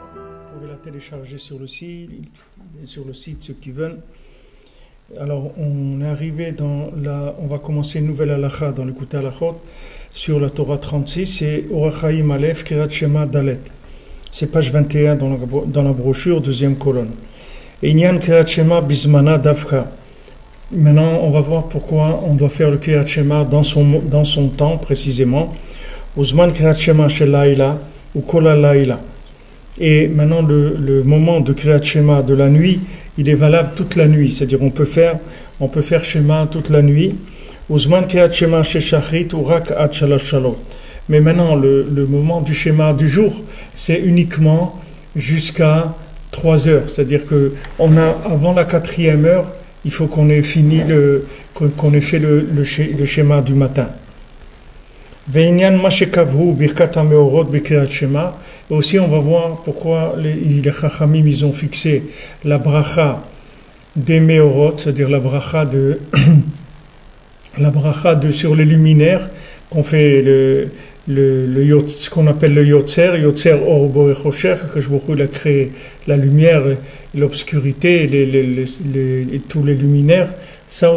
Vous pouvez la télécharger sur le site, ceux qui veulent. Alors, on est arrivé on va commencer une nouvelle halakha dans le Likutei Halachot sur la Torah 36, c'est Orach Chaim Aleph, Kirat Shema Dalet. C'est page 21 dans la brochure, deuxième colonne. Inyan Kirat Shema Bismana Davka. Maintenant, on va voir pourquoi on doit faire le Kirat Shema dans son temps précisément. Uzman Kirat Shema Shel Laila ou Kol Laila. Et maintenant, le moment de Kirat Shema de la nuit, il est valable toute la nuit. C'est-à-dire, on peut faire Shema toute la nuit. Uzman Kirat Shema Shel Shachrit ou Rak Ad Shalosh Shalot. Mais maintenant, le moment du Shema du jour, c'est uniquement jusqu'à 3 heures. C'est-à-dire que avant la 4e heure, il faut qu'on ait fini qu'on ait fait le schéma du matin. Et aussi, on va voir pourquoi les Chachamim, ils ont fixé la bracha des Meorot, c'est-à-dire la bracha sur les luminaires, qu'on fait ce qu'on appelle le Yotzer Or Bo Choshech, que je vous a créé la lumière, l'obscurité, tous les luminaires. Ça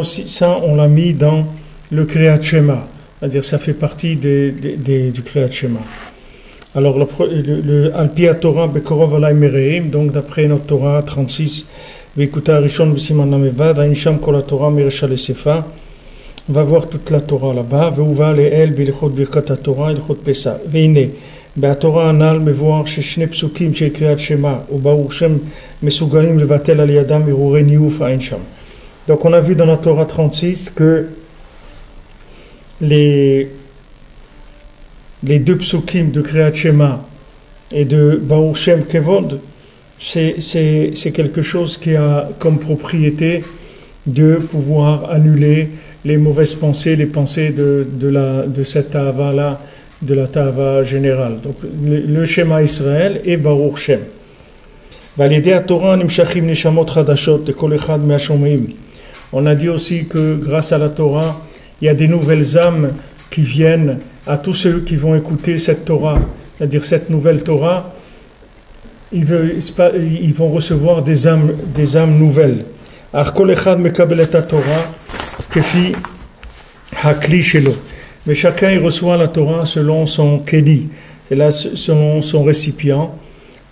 on l'a mis dans le Kriyat Shema, c'est-à-dire ça fait partie du Kriyat Shema. Alors le Al-Pi Torah Bekorov Alay Mereim, donc d'après notre Torah 36, Vekutei Arishon B'Siman Lamevad, Ainisham Kol Torah Miresha Lesefa. On va voir toute la Torah là-bas. Veuva le'el b'ilchot birkat Torah, ilchot Pesa. Veine, b'Torah anal mevoir sheshne psukim shel Kriyat Shema, ou ba'ur Shem mesugalim levatel al yadam irure niyuf ein sham. Donc on a vu dans la Torah 36 que les 2 psukim de Kriyat Shema et de ba'ur Shem kevod, c'est quelque chose qui a comme propriété de pouvoir annuler les mauvaises pensées, les pensées de cette Tahava-là, de la Tahava générale. Donc, le Shema Israël et Baruch Shem. On a dit aussi que grâce à la Torah, il y a des nouvelles âmes qui viennent à tous ceux qui vont écouter cette Torah, c'est-à-dire cette nouvelle Torah, ils vont recevoir des âmes nouvelles. Mais chacun il reçoit la Torah selon son keli, c'est là selon son récipient,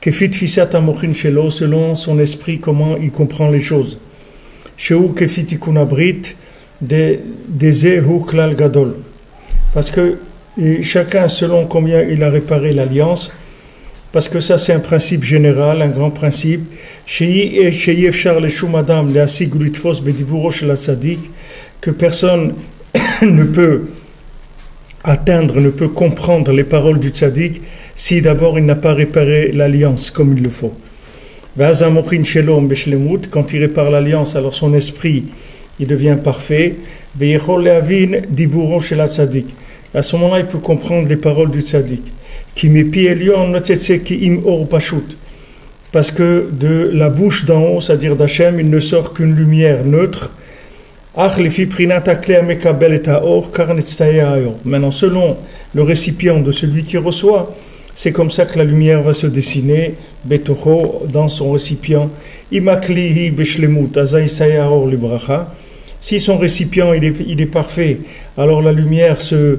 selon son esprit, comment il comprend les choses. Parce que chacun selon combien il a réparé l'alliance. Parce que ça, c'est un principe général, un grand principe. Que personne ne peut atteindre, ne peut comprendre les paroles du tzaddik si d'abord il n'a pas réparé l'alliance comme il le faut. Quand il répare l'alliance, alors son esprit, il devient parfait. À ce moment-là, il peut comprendre les paroles du tzaddik. Parce que de la bouche d'en haut, c'est-à-dire d'Hachem, il ne sort qu'une lumière neutre. Maintenant, selon le récipient de celui qui reçoit, c'est comme ça que la lumière va se dessiner dans son récipient. Si son récipient il est parfait, alors la lumière se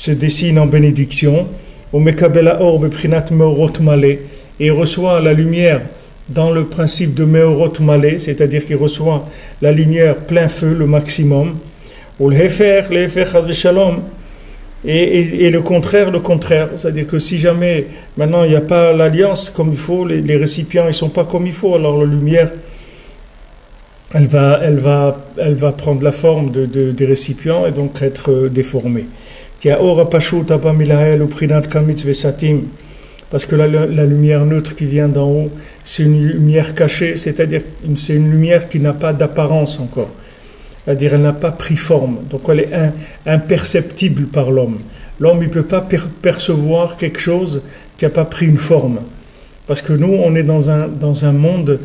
dessine en bénédiction. Et il reçoit la lumière dans le principe de Meorot Malé, c'est-à-dire qu'il reçoit la lumière plein feu, le maximum. Et le contraire, c'est-à-dire que si jamais maintenant il n'y a pas l'alliance comme il faut, les récipients ils ne sont pas comme il faut, alors la lumière elle va prendre la forme des récipients et donc être déformée. Parce que la lumière neutre qui vient d'en haut, c'est une lumière cachée, c'est-à-dire c'est une lumière qui n'a pas d'apparence encore. C'est-à-dire elle n'a pas pris forme, donc elle est imperceptible par l'homme. L'homme ne peut pas percevoir quelque chose qui n'a pas pris une forme. Parce que nous, on est dans un monde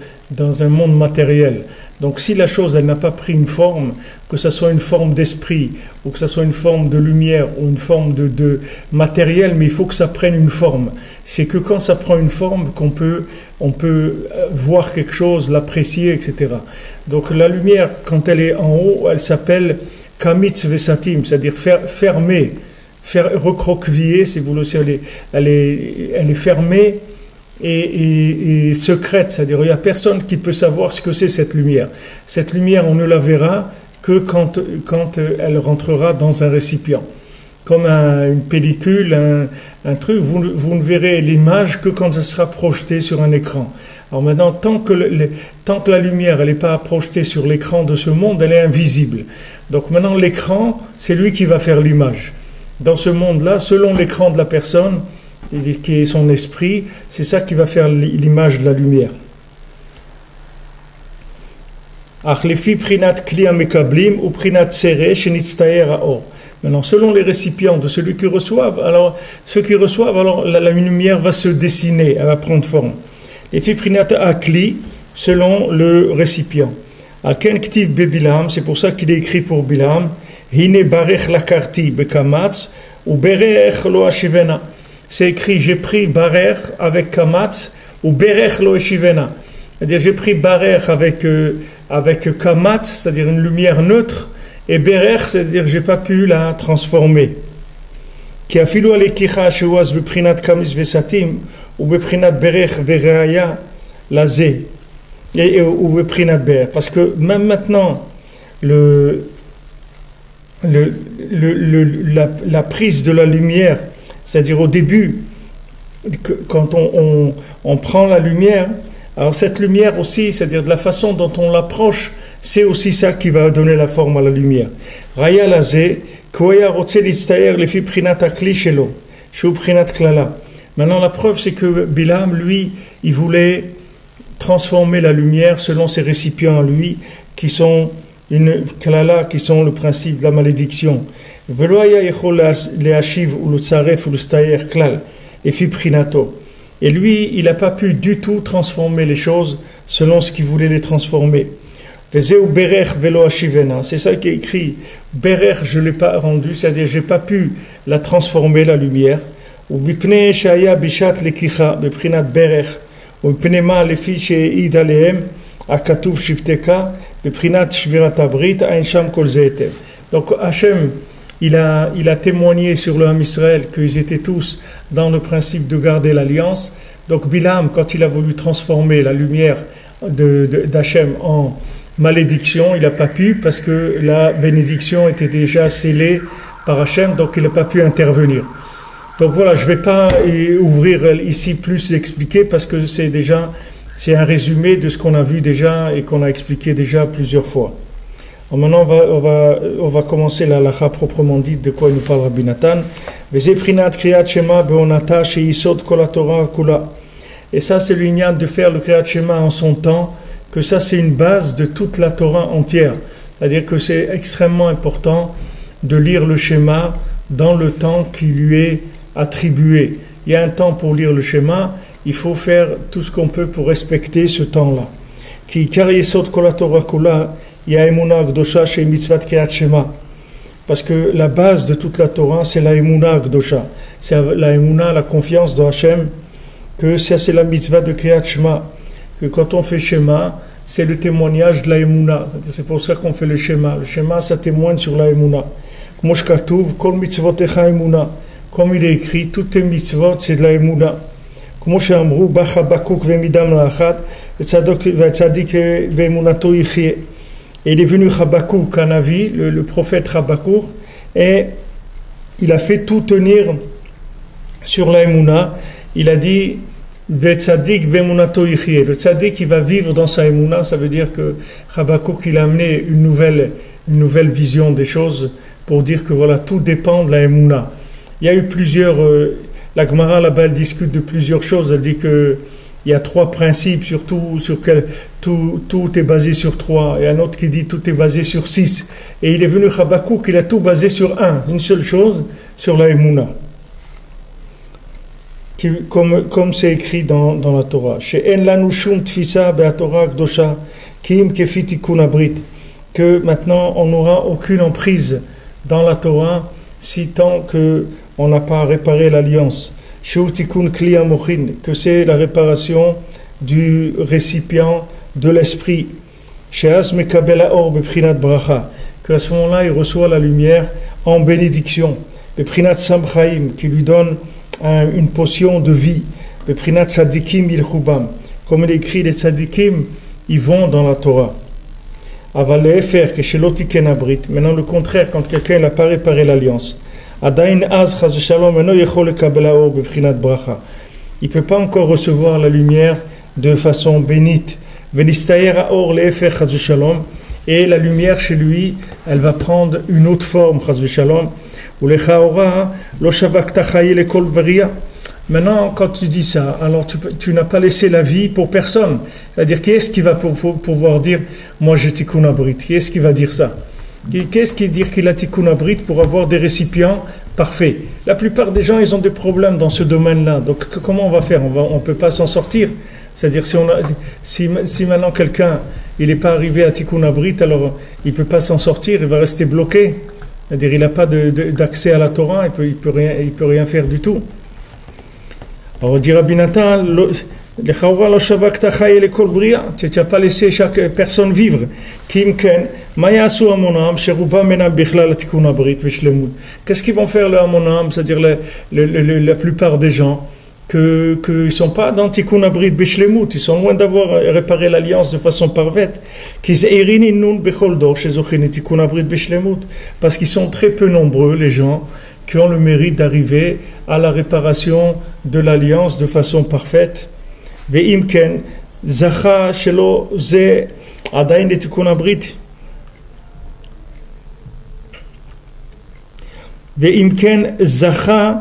matériel. Donc si la chose, elle n'a pas pris une forme, que ce soit une forme d'esprit, ou que ce soit une forme de lumière, ou une forme de matériel, mais il faut que ça prenne une forme. C'est que quand ça prend une forme qu'on peut voir quelque chose, l'apprécier, etc. Donc la lumière, quand elle est en haut, elle s'appelle kamitz vesatim, c'est-à-dire fermer, recroqueviller, si vous le savez, elle est fermée, et secrète, c'est-à-dire il n'y a personne qui peut savoir ce que c'est cette lumière. Cette lumière, on ne la verra que quand elle rentrera dans un récipient. Comme une pellicule, un truc, vous ne verrez l'image que quand elle sera projetée sur un écran. Alors maintenant, tant que la lumière elle n'est pas projetée sur l'écran de ce monde, elle est invisible. Donc maintenant, l'écran, c'est lui qui va faire l'image. Dans ce monde-là, selon l'écran de la personne, qui est son esprit, c'est ça qui va faire l'image de la lumière. Maintenant, selon les récipients de celui qui reçoivent, alors ceux qui reçoivent, alors la lumière va se dessiner, elle va prendre forme. Les fiprinat akli, selon le récipient. Aken ktiv be Bilam, c'est pour ça qu'il est écrit pour Bilam. Hine barech lakarti bekamatz ou berech lo ashivena. C'est écrit, j'ai pris Barer avec Kamatz ou Berech lo Eshivena. C'est-à-dire, j'ai pris Barer avec Kamatz, c'est-à-dire une lumière neutre, et Berech, c'est-à-dire, j'ai pas pu la transformer. Qui a filou alekicha sheuaz beprinat kamis vesatim ou beprinat Berech vereaya lazé ou beprinat Ber. Parce que même maintenant, la prise de la lumière, c'est-à-dire au début, quand on prend la lumière, alors cette lumière aussi, c'est-à-dire de la façon dont on l'approche, c'est aussi ça qui va donner la forme à la lumière. Raya lazé, koya rotse listayer lefi prinat akli shelo, shu prinat klala. Maintenant la preuve c'est que Bilam, lui, il voulait transformer la lumière selon ses récipients à lui, qui sont une klala, qui sont le principe de la malédiction. Et lui, il n'a pas pu du tout transformer les choses selon ce qu'il voulait les transformer. C'est ça qui est écrit. Berech, je ne l'ai pas rendu, c'est-à-dire je n'ai pas pu la transformer, la lumière. Donc Hachem, il a témoigné sur le Ham Israël qu'ils étaient tous dans le principe de garder l'alliance. Donc Bilam, quand il a voulu transformer la lumière d'Hachem en malédiction, il n'a pas pu parce que la bénédiction était déjà scellée par Hachem, donc il n'a pas pu intervenir. Donc voilà, je ne vais pas ouvrir ici plus expliquer parce que c'est un résumé de ce qu'on a vu déjà et qu'on a expliqué déjà plusieurs fois. Alors maintenant, on va commencer la halakha proprement dite de quoi il nous parle Rabbi Nathan. Et ça, c'est l'union de faire le Kriyat Shema en son temps, que ça, c'est une base de toute la Torah entière. C'est-à-dire que c'est extrêmement important de lire le Shema dans le temps qui lui est attribué. Il y a un temps pour lire le Shema, il faut faire tout ce qu'on peut pour respecter ce temps-là. Ki kar yesod kol haTorah kula ya emuna gdosha chez mitzvat Kriyat Shema. Parce que la base de toute la Torah, c'est la emuna gdosha. C'est la emuna, la confiance dans Hachem, que ça c'est la mitzvah de Kriyat Shema. Que quand on fait Shema, c'est le témoignage de la emuna. C'est pour ça qu'on fait le Shema. Le Shema, ça témoigne sur la emuna. Mosh katuv kol mitzvotecha emuna. Comme il est écrit, toutes tes mitzvot, c'est de la emuna. Comme Amrou, Bach Habakkuk vemidam la'achad, v'tzadik ve'emunato yichye. Et il est venu Habakkuk, Kanavi, le prophète Habakkuk, et il a fait tout tenir sur la emuna. Il a dit v'tzadik ve'emunato yichye. Le tzadik, il va vivre dans sa emuna. Ça veut dire que Habakkuk, il a amené une nouvelle vision des choses pour dire que voilà, tout dépend de la emuna. Il y a eu plusieurs. La Gemara là-bas elle discute de plusieurs choses. Elle dit que il y a 3 principes surtout sur lesquels tout est basé sur 3. Et un autre qui dit tout est basé sur 6. Et il est venu Habakkuk, il a tout basé sur une seule chose, sur la Emouna. comme c'est écrit dans la Torah. Que maintenant on n'aura aucune emprise dans la Torah si tant qu'on n'a pas réparé l'alliance. Que c'est la réparation du récipient de l'esprit. Que à ce moment-là il reçoit la lumière en bénédiction. Qui lui donne une potion de vie. Comme il est écrit, les tzadikim, ils vont dans la Torah. Maintenant, le contraire, quand quelqu'un n'a pas réparé l'alliance, il ne peut pas encore recevoir la lumière de façon bénite. Et la lumière chez lui, elle va prendre une autre forme. Maintenant, quand tu dis ça, alors tu n'as pas laissé la vie pour personne. C'est-à-dire, qui est-ce qui va pouvoir dire « Moi, j'ai tikkun abrit » Qui est-ce qui va dire ça? Qui est-ce qui dit qu'il a tikkun abrit pour avoir des récipients parfaits? La plupart des gens, ils ont des problèmes dans ce domaine-là. Donc, comment on va faire? On ne peut pas s'en sortir. C'est-à-dire, si maintenant quelqu'un il n'est pas arrivé à tikkun abrit, alors il ne peut pas s'en sortir, il va rester bloqué. C'est-à-dire, il n'a pas d'accès à la Torah, il peut rien faire du tout. Alors, dit Rabbi Nathan, tu n'as pas laissé chaque personne vivre. Qu'est-ce qu'ils vont faire le Hamonam, c'est-à-dire la plupart des gens qu'ils ne sont pas dans Tikkun Abrit Bishlemut, ils sont loin d'avoir réparé l'alliance de façon parfaite. Parce qu'ils sont très peu nombreux, les gens qui ont le mérite d'arriver à la réparation de l'alliance de façon parfaite. Ve'imken zacha shelo ze adain de tikkun abrit. Ve'imken zacha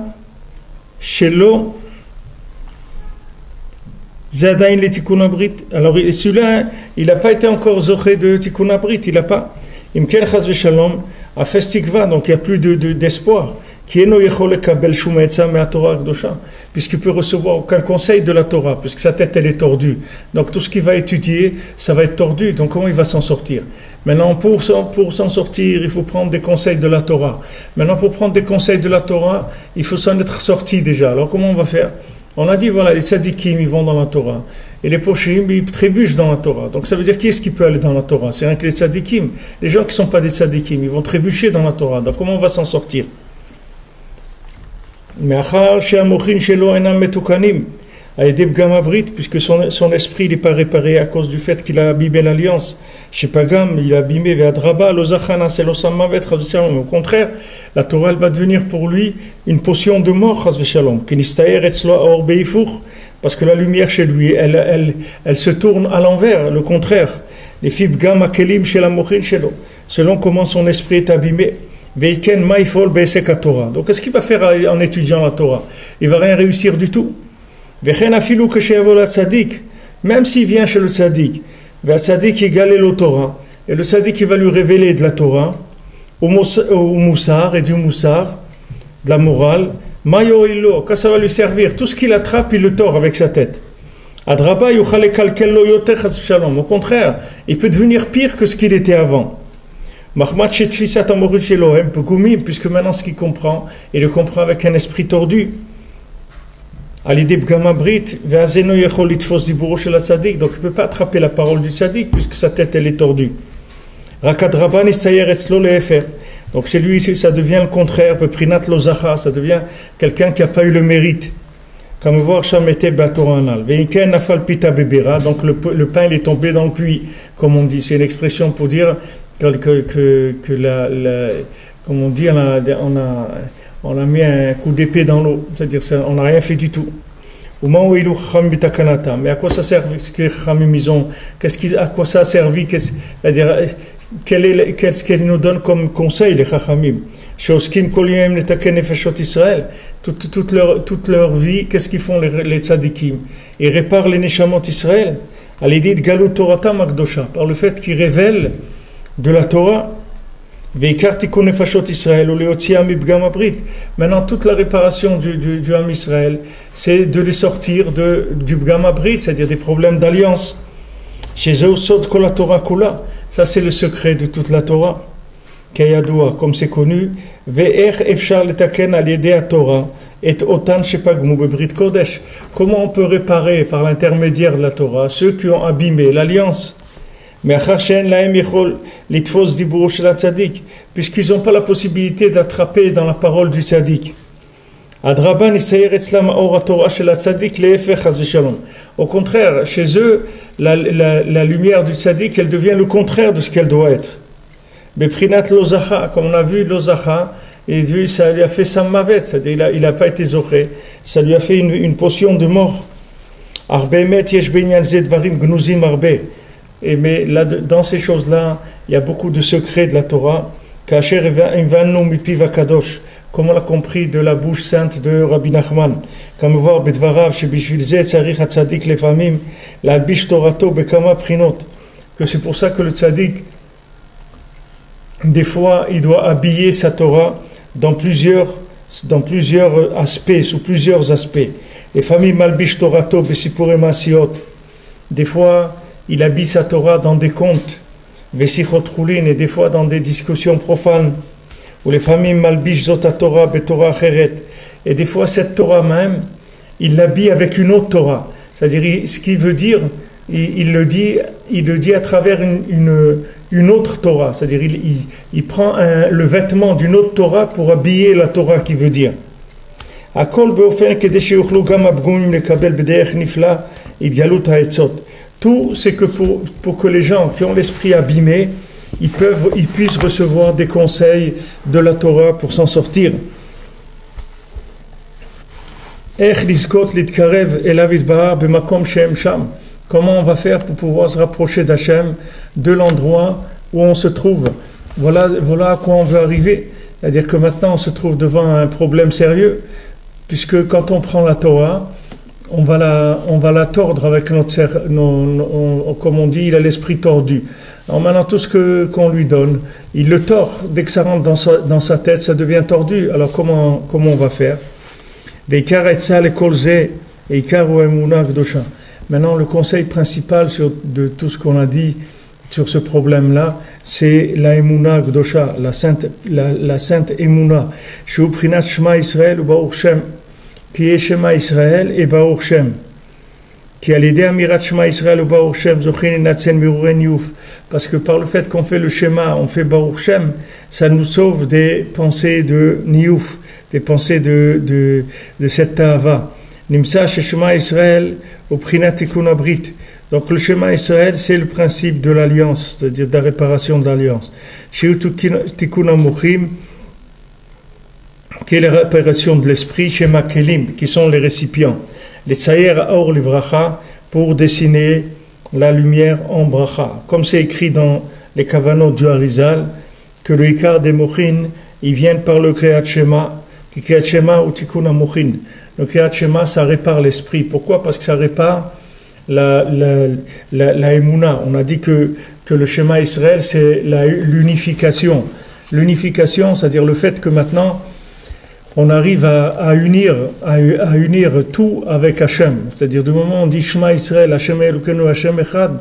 shelo ze adain de tikkun abrit. Alors celui-là, il n'a pas été encore zoché de tikkun abrit, il n'a pas. Imken chas v'shalom a fait stikva, donc il n'y a plus d'espoir. Puisqu'il peut recevoir aucun conseil de la Torah, puisque sa tête elle est tordue. Donc tout ce qu'il va étudier, ça va être tordu. Donc comment il va s'en sortir? Maintenant, pour s'en sortir, il faut prendre des conseils de la Torah. Maintenant, pour prendre des conseils de la Torah, il faut s'en être sorti déjà. Alors comment on va faire? On a dit, voilà, les tzadikim, ils vont dans la Torah. Et les pochim, ils trébuchent dans la Torah. Donc ça veut dire, qui est-ce qui peut aller dans la Torah? C'est rien que les tzadikim. Les gens qui ne sont pas des tzadikim, ils vont trébucher dans la Torah. Donc comment on va s'en sortir? Puisque son esprit n'est pas réparé à cause du fait qu'il a abîmé l'alliance. Shepagam, il a abîmé Ve'adraba, Lozachana, Selosama, au contraire, la Torah elle va devenir pour lui une potion de mort, parce que la lumière chez lui, elle se tourne à l'envers, le contraire. Les fibres gamma kelim chez la mochin chez l'eau, selon comment son esprit est abîmé. Donc qu'est-ce qu'il va faire en étudiant la Torah? Il ne va rien réussir du tout. Même s'il vient chez le tzaddik, le tzaddik égale le Torah, et le tzaddik il va lui révéler de la Torah, au moussar et du moussar, de la morale, quand ça va lui servir, tout ce qu'il attrape, il le tord avec sa tête. Au contraire, il peut devenir pire que ce qu'il était avant. Puisque maintenant ce qu'il comprend, il le comprend avec un esprit tordu. Donc il ne peut pas attraper la parole du tzaddik puisque sa tête elle est tordue. Donc chez lui ça devient le contraire, ça devient quelqu'un qui n'a pas eu le mérite. Comme voir Shamete Batoranal. Donc le pain il est tombé dans le puits, comme on dit. C'est une expression pour dire que comme on dit, on a mis un coup d'épée dans l'eau, c'est-à-dire on n'a rien fait du tout. Au moment où il mais à quoi ça sert à quoi ça a servi? C'est-à-dire, qu'est-ce qu'ils nous donnent comme conseil, les Chachamim? Toute leur vie, qu'est-ce qu'ils font les tzadikim? Ils réparent les neshamot Israël. Par le fait qu'ils révèlent de la Torah. Veikar Tikkun Nefashot Israël ou Leotia Mibgam Abrit. Maintenant, toute la réparation du Ham Israël, c'est de les sortir du Bgam Abrit, c'est-à-dire des problèmes d'alliance. Chez eux, Sod Kol Torah Kula. Ça, c'est le secret de toute la Torah. Kayadoua, comme c'est connu. Ve'er Efshar Letaken Al Yedei Torah. Et Otan Shepagmu Bebrit Kodesh. Comment on peut réparer par l'intermédiaire de la Torah ceux qui ont abîmé l'alliance? Mais puisqu'ils n'ont pas la possibilité d'attraper dans la parole du tzaddik. Au contraire, chez eux, la lumière du tzaddik, elle devient le contraire de ce qu'elle doit être. Comme on a vu, l'ozacha, ça lui a fait sammavet, c'est-à-dire il n'a pas été zoché, ça lui a fait une potion de mort. Mais là, dans ces choses-là, il y a beaucoup de secrets de la Torah. Comme on l'a compris de la bouche sainte de Rabbi Nachman. Comme voir que c'est pour ça que le tzaddik, des fois, il doit habiller sa Torah dans plusieurs aspects, sous plusieurs aspects. Les familles malbish torato besipure masiot. Des fois, il habille sa Torah dans des contes, vesichot chulin, et des fois dans des discussions profanes, où les familles malbish zota Torah betorah cheret, et des fois cette Torah même, il l'habille avec une autre Torah. C'est-à-dire, ce qu'il veut dire, il le dit à travers une autre Torah. C'est-à-dire, il prend le vêtement d'une autre Torah pour habiller la Torah qu'il veut dire. Akol beofen kedei sheyuchlu gam abgumim lekabel b'derech nifla idgalut ha'etzot. Tout, c'est que pour que les gens qui ont l'esprit abîmé, ils puissent recevoir des conseils de la Torah pour s'en sortir. Comment on va faire pour pouvoir se rapprocher d'Hachem, de l'endroit où on se trouve? Voilà à quoi on veut arriver. C'est-à-dire que maintenant on se trouve devant un problème sérieux, puisque quand on prend la Torah, on va la tordre avec comme on dit, il a l'esprit tordu. Alors maintenant, tout ce qu'on lui donne, il le tord. Dès que ça rentre dans sa tête, ça devient tordu. Alors comment on va faire? Maintenant, le conseil principal de tout ce qu'on a dit sur ce problème-là, c'est la Emouna Gdosha, la sainte Emouna. Shu Prinat Shema Israël ou Baruch Shem. Qui est Shema Israël et Baruch Shem. Qui a l'idée Amirat Shema Israël ou Baruch Shem, Zochin Natsen Miruren Youf. Parce que par le fait qu'on fait le Shema, on fait Baruch Shem, ça nous sauve des pensées de Niouf, des pensées de cette Tahava. Nimsa Shema Israël au Prinat Tikkun Abrit. Donc le Shema Israël, c'est le principe de l'alliance, c'est-à-dire de la réparation de l'alliance. Shiu Tikkun Amuchim, qui est la réparation de l'esprit, Shema Kelim, qui sont les récipients. Les Tsayer Aor Livracha, pour dessiner la lumière en Bracha. Comme c'est écrit dans les Kavanot du Harizal, que le Ikar des Mochin, ils viennent par le Kriyat Shema, qui Kriyat Shema ou Tikkun Amochin. Le Kriyat Shema, ça répare l'esprit. Pourquoi? Parce que ça répare la Emouna. On a dit que le Shema Israël, c'est l'unification. L'unification, c'est-à-dire le fait que maintenant, on arrive à unir tout avec Hachem. C'est-à-dire, du moment où on dit Shema Israël, Hachem Elokeinu, Hachem Echad,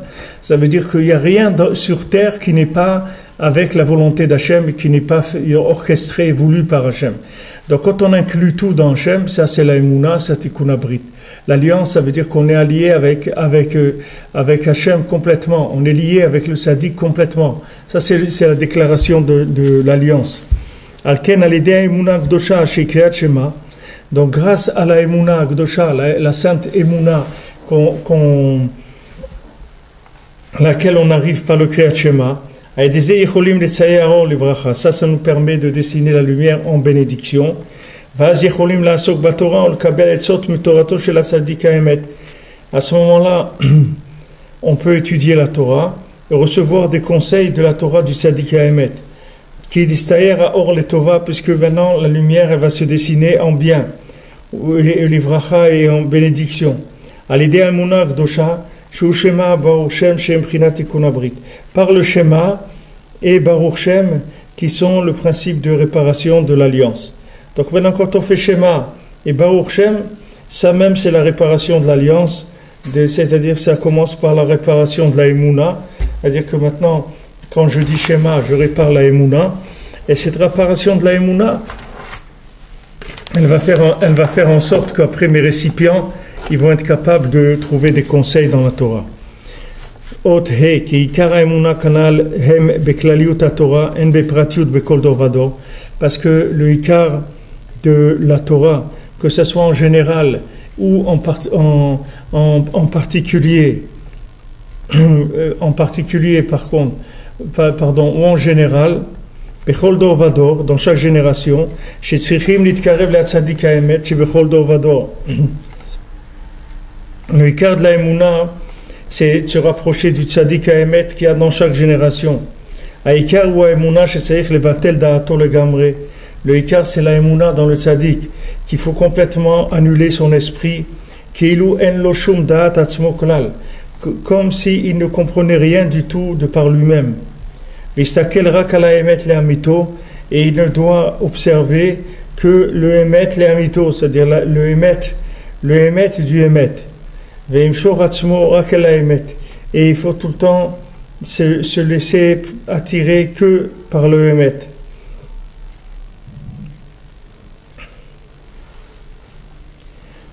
ça veut dire qu'il n'y a rien sur terre qui n'est pas avec la volonté d'Hachem et qui n'est pas orchestré et voulu par Hachem. Donc, quand on inclut tout dans Hachem, ça c'est la Emouna, ça c'est Tikkun Abrit. L'alliance, ça veut dire qu'on est allié avec Hachem complètement. On est lié avec le Sadiq complètement. Ça, c'est la déclaration de l'alliance. Alken al-Idea Emouna Gdosha chez Kriyat Shema. Donc, grâce à la Emouna Gdosha, la sainte Emouna, laquelle on arrive par le Kriyat Shema, ça nous permet de dessiner la lumière en bénédiction. À ce moment-là, on peut étudier la Torah et recevoir des conseils de la Torah du Tzaddik Haemet. Qui distayer à or les Tova, puisque maintenant la lumière elle va se dessiner en bien, l'ivracha et en bénédiction. À l'idée Emouna Gdosha, Shu Shema Baruch Shem Shem Prinat Tikkun Abrit. Par le Shema et Baruch Shem, qui sont le principe de réparation de l'alliance. Donc maintenant, quand on fait Shema et Baruch Shem, ça même c'est la réparation de l'alliance, c'est-à-dire ça commence par la réparation de la Emouna, c'est-à-dire que maintenant, quand je dis Shema, je répare la Emouna, et cette réparation de la Emouna, elle va faire en sorte qu'après mes récipients, ils vont être capables de trouver des conseils dans la Torah. Ot he ki ikar haemuna kanal hem beklaliut haTorah en bepratiut bekol dor vador, parce que le ikar de la Torah, que ce soit en général ou en particulier, ou en général, bechol dor vador, dans chaque génération, shetzrichim litkarev le'atzadik haemet shebechol dor vador. Le ikar de la Emouna, c'est de se rapprocher du tzaddik haemet qu'il y a dans chaque génération. Haikar ou haemuna shetzarich levatel da'ato legamre. Le ikar, c'est la Emouna dans le tzaddik, qu'il faut complètement annuler son esprit, keilu en lo shum da'at atzmo klal, comme s'il ne comprenait rien du tout de par lui-même. Vistakel rak ala emet le'amito, et il ne doit observer que le emet le'amito, c'est-à-dire le emet du emet. Et il faut tout le temps se laisser attirer que par le Emet.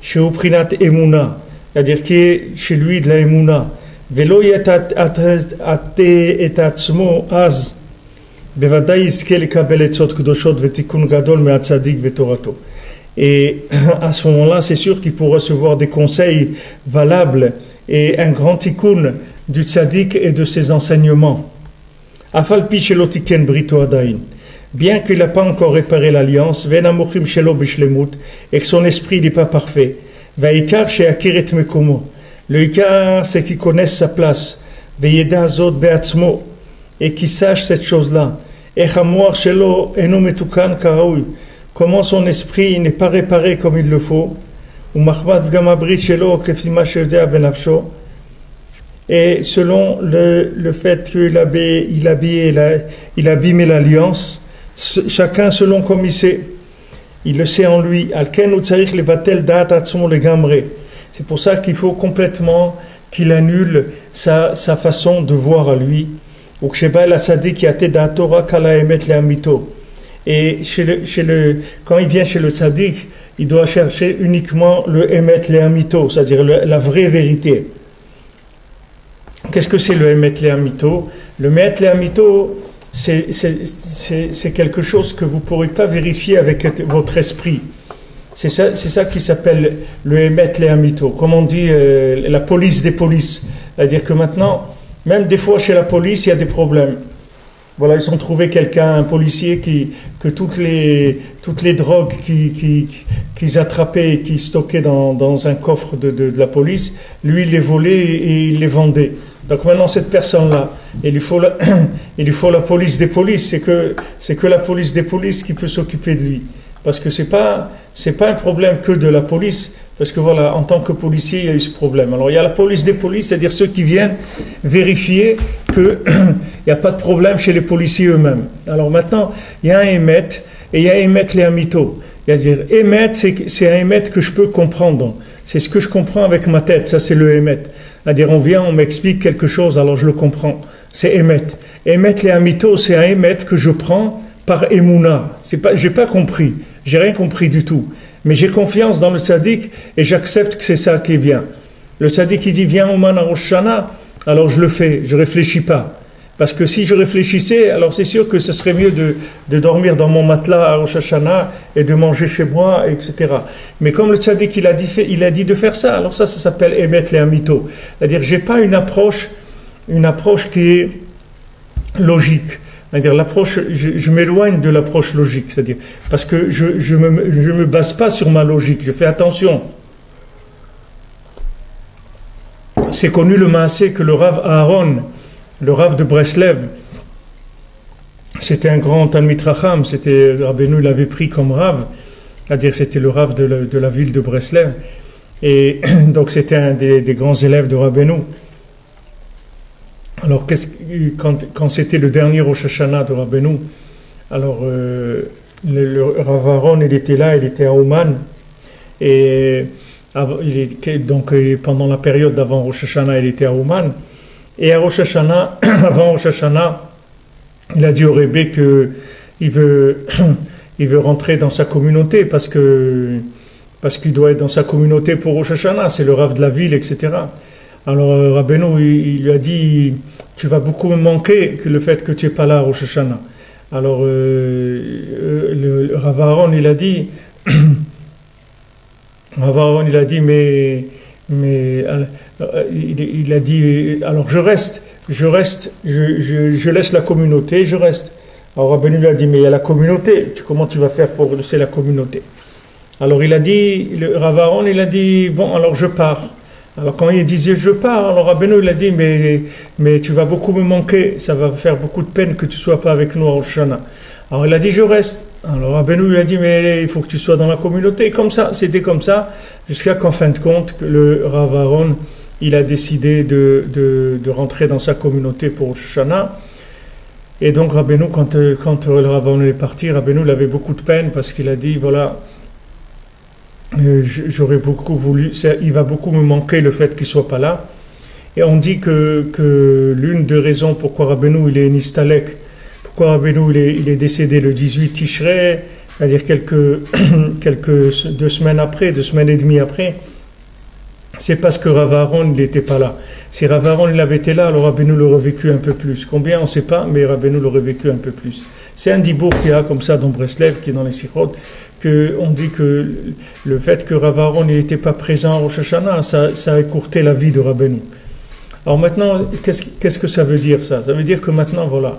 Chez Uprinat Emouna, c'est-à-dire qui est chez lui de la Emouna. Velo yetat et atzmo az bevadai iskel kabel etzot kedoshot vetikun gadol me'atzadik vetorato. Et à ce moment-là, c'est sûr qu'il pourra recevoir des conseils valables et un grand tikkun du tzaddik et de ses enseignements. Afal pi shelo tiken brito adain. Bien qu'il n'a pas encore réparé l'alliance, venamochim shelo bishlemut, et que son esprit n'est pas parfait. Vaikar she'akiret mekomo. Le ikar, c'est qu'il connaisse sa place. Veyeda azot be'atzmo, et qu'il sache cette chose-là. Echamoar shelo eno metukan karaoui. Comment son esprit n'est pas réparé comme il le faut, et selon le fait qu'il il abîmait l'alliance, chacun selon comme il sait, il le sait en lui. C'est pour ça qu'il faut complètement qu'il annule sa façon de voir à lui. Et quand il vient chez le tzaddik, il doit chercher uniquement le emet le'amito, c'est-à-dire la vraie vérité. Qu'est-ce que c'est le emet le'amito? Le emet le'amito, c'est quelque chose que vous ne pourrez pas vérifier avec votre esprit. C'est ça qui s'appelle le emet le'amito. Comme on dit, la police des polices. C'est-à-dire que maintenant, même des fois chez la police, il y a des problèmes. Voilà, ils ont trouvé un policier que toutes les drogues qu'ils attrapaient et qu'ils stockaient dans un coffre de la police, lui il les volait et il les vendait. Donc maintenant cette personne-là, il lui faut la police des polices, c'est que la police des polices qui peut s'occuper de lui. Parce que c'est pas un problème que de la police, parce que voilà, en tant que policier, il y a eu ce problème. Alors il y a la police des polices, c'est-à-dire ceux qui viennent vérifier qu'il n'y a pas de problème chez les policiers eux-mêmes. Alors maintenant, il y a un émet et il y a un émet léamito. C'est-à-dire, émet, c'est un émet que je peux comprendre. C'est ce que je comprends avec ma tête, ça c'est le émet. C'est-à-dire, on m'explique quelque chose, alors je le comprends. C'est émet. Émet léamito, c'est un émet que je prends par émouna. J'ai pas compris, j'ai rien compris du tout. Mais j'ai confiance dans le tzaddik et j'accepte que c'est ça qui est bien. Le tzaddik il dit viens au man à Rosh Hashanah, alors je le fais, je réfléchis pas. Parce que si je réfléchissais, alors c'est sûr que ce serait mieux de dormir dans mon matelas à Rosh Hashanah et de manger chez moi, etc. Mais comme le tzaddik il a dit de faire ça, alors ça s'appelle Emet Le'amito. C'est-à-dire j'ai pas une approche qui est logique. C'est-à-dire l'approche, je m'éloigne de l'approche logique, c'est-à-dire parce que je me base pas sur ma logique, je fais attention. C'est connu le maasé que le Rav Aaron, le Rav de Breslev, c'était un grand Talmid Racham, Rabbeinu l'avait pris comme Rav, c'est-à-dire c'était le Rav de la ville de Breslev, et donc c'était un des grands élèves de Rabbeinu. Alors, quand c'était le dernier Rosh Hashanah de Rabbeinu, Alors, le Rav Aaron, il était là, il était à Ouman, et donc pendant la période d'avant Rosh Hashanah, il était à Ouman, et à Rosh Hashanah, avant Rosh Hashanah, il a dit au Rebbe que il veut rentrer dans sa communauté parce qu'il doit être dans sa communauté pour Rosh Hashanah, c'est le Rav de la ville, etc. Alors Rabbeinu, il lui a dit, tu vas beaucoup me manquer que le fait que tu n'es pas là à Rosh Hashanah. Alors le Rav Aaron, il a dit, il a dit, alors je laisse la communauté, je reste. Alors Rabbeinu lui a dit, mais il y a la communauté, comment tu vas faire pour laisser la communauté? Alors il a dit, le Rav Aaron, il a dit, bon, alors je pars. Alors quand il disait je pars, alors Rabbeinu il a dit, mais tu vas beaucoup me manquer, ça va faire beaucoup de peine que tu ne sois pas avec nous à Rosh Hashanah. Alors il a dit, je reste. Alors Rabbeinu lui a dit, mais il faut que tu sois dans la communauté. Comme ça, c'était comme ça, jusqu'à qu'en fin de compte, le Rav Aaron, il a décidé de rentrer dans sa communauté pour Rosh Hashanah. Et donc Rabbeinu, quand le Rav Aaron est parti, Rabbeinu il avait beaucoup de peine parce qu'il a dit, voilà, j'aurais beaucoup voulu, il va beaucoup me manquer le fait qu'il ne soit pas là. Et on dit que l'une des raisons pourquoi Rabbeinu il est nistalek, pourquoi Rabbeinu il est décédé le 18 Tishrei, c'est-à-dire quelques 2 semaines après, 2 semaines et demie après, c'est parce que Rav Aaron il n'était pas là. Si Rav Aaron il avait été là, alors Rabbeinu l'aurait vécu un peu plus. Combien on ne sait pas, mais Rabbeinu l'aurait vécu un peu plus. C'est un dibour qu'il y a comme ça dans Breslev, qui est dans les Sichot, qu'on dit que le fait que Rav Aaron n'était pas présent à Rosh Hashanah, ça a écourté la vie de Rabbeinu. Alors maintenant, qu'est-ce que ça veut dire ça? Ça veut dire que maintenant, voilà,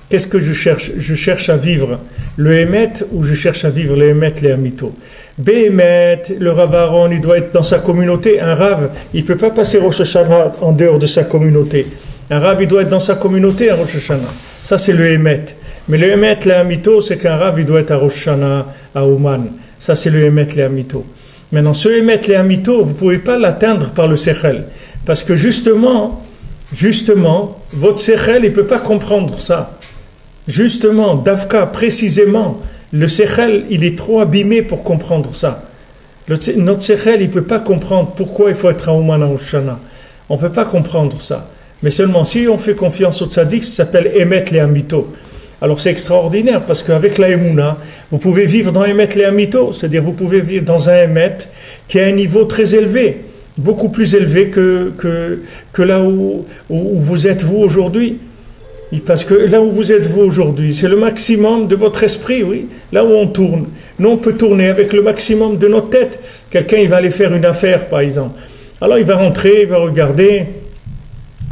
qu'est-ce que je cherche? Je cherche à vivre le Emet ou je cherche à vivre le Emet, les Amito? Behemet, le Rav Aaron, il doit être dans sa communauté. Un Rav, il ne peut pas passer Rosh Hashanah en dehors de sa communauté. Un Rav, il doit être dans sa communauté à Rosh Hashanah. Ça, c'est le Emet. Mais le Emet, les Amito, c'est qu'un Rav, il doit être à Rosh Hashanah, à Ouman. Ça, c'est le Emet, les Amito. Maintenant, ce Emet, les Amito, vous ne pouvez pas l'atteindre par le Sechel. Parce que justement, votre Sechel, il ne peut pas comprendre ça. Justement, Davka, précisément, le Sechel, il est trop abîmé pour comprendre ça. Notre Sechel, il ne peut pas comprendre pourquoi il faut être à Ouman, à Rosh Hashanah. On ne peut pas comprendre ça. Mais seulement si on fait confiance au tzaddik, ça s'appelle Emet les Amito. Alors c'est extraordinaire parce qu'avec la Emouna, vous pouvez vivre dans Emet les Amito, c'est-à-dire vous pouvez vivre dans un Emet qui a un niveau très élevé, beaucoup plus élevé que là où vous êtes vous aujourd'hui. Parce que là où vous êtes vous aujourd'hui, c'est le maximum de votre esprit, oui, là où on tourne. Nous, on peut tourner avec le maximum de notre tête. Quelqu'un, il va aller faire une affaire, par exemple. Alors, il va rentrer, il va regarder,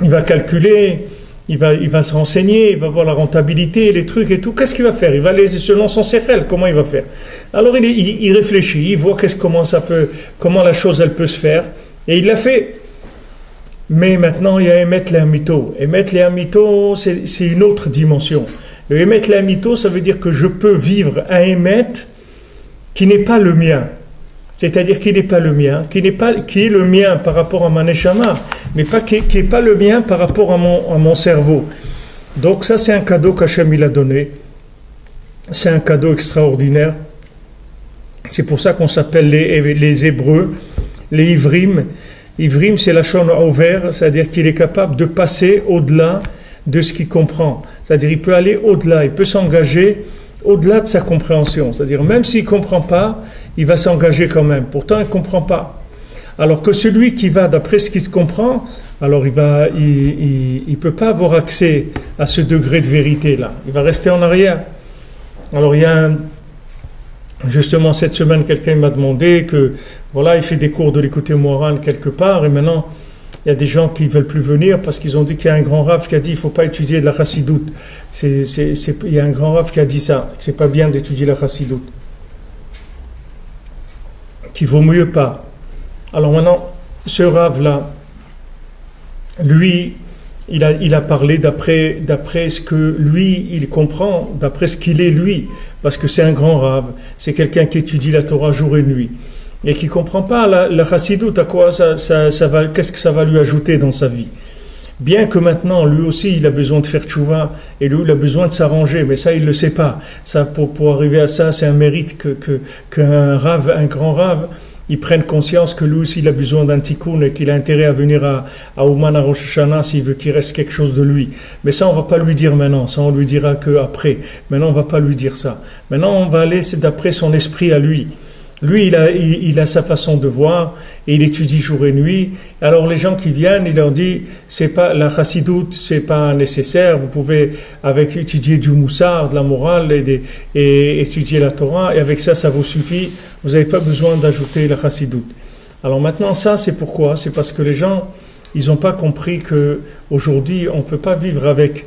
il va calculer, il va se renseigner, il va voir la rentabilité, les trucs et tout. Qu'est-ce qu'il va faire? Il va aller selon son sechel, comment il va faire? Alors, il réfléchit, il voit comment la chose, elle peut se faire. Et il l'a fait. Mais maintenant, il y a Emet les Amito. Emet les Amito, c'est une autre dimension. Le Emet les Amito, ça veut dire que je peux vivre un Emet qui n'est pas le mien. C'est-à-dire qui n'est pas le mien, qui est le mien par rapport à ma neshama, mais qui n'est pas le mien par rapport à mon cerveau. Donc ça, c'est un cadeau qu'Hachem il a donné. C'est un cadeau extraordinaire. C'est pour ça qu'on s'appelle les Hébreux, les Ivrim. Ivrim, c'est la shon ouvert, c'est-à-dire qu'il est capable de passer au-delà de ce qu'il comprend. C'est-à-dire qu'il peut aller au-delà, il peut s'engager au-delà de sa compréhension. C'est-à-dire même s'il ne comprend pas, il va s'engager quand même. Pourtant, il ne comprend pas. Alors que celui qui va d'après ce qu'il se comprend, alors il ne peut pas avoir accès à ce degré de vérité-là. Il va rester en arrière. Alors il y a justement cette semaine, quelqu'un m'a demandé que voilà, il fait des cours de l'écouter Moharan quelque part, et maintenant il y a des gens qui ne veulent plus venir parce qu'ils ont dit qu'il y a un grand Rav qui a dit il ne faut pas étudier de la chassidoute. Il y a un grand Rav qui a dit ça, que ce n'est pas bien d'étudier la chassidoute, qu'il vaut mieux pas. Alors maintenant, ce Rav-là, lui, il a parlé d'après ce que lui, il comprend, d'après ce qu'il est lui, parce que c'est un grand Rav, c'est quelqu'un qui étudie la Torah jour et nuit, et qui ne comprend pas la chassidoute, à quoi ça va, qu'est-ce que ça va lui ajouter dans sa vie. Bien que maintenant, lui aussi, il a besoin de faire tchouva, et lui, il a besoin de s'arranger, mais ça, il ne le sait pas. Ça, pour arriver à ça, c'est un mérite qu'un rave, un grand rave, il prenne conscience que lui aussi, il a besoin d'un tikkun et qu'il a intérêt à venir à Ouman, à Rosh Hashanah, s'il veut qu'il reste quelque chose de lui. Mais ça, on ne va pas lui dire maintenant, ça, on lui dira qu'après. Maintenant, on ne va pas lui dire ça. Maintenant, on va aller, c'est d'après son esprit à lui. Lui, il a sa façon de voir et il étudie jour et nuit. Alors les gens qui viennent, il leur dit, c'est pas la chassidoute, c'est pas nécessaire. Vous pouvez étudier du moussard, de la morale et étudier la Torah et avec ça, ça vous suffit. Vous n'avez pas besoin d'ajouter la chassidoute. Alors maintenant, ça, c'est pourquoi? C'est parce que les gens, ils n'ont pas compris que aujourd'hui, on ne peut pas vivre avec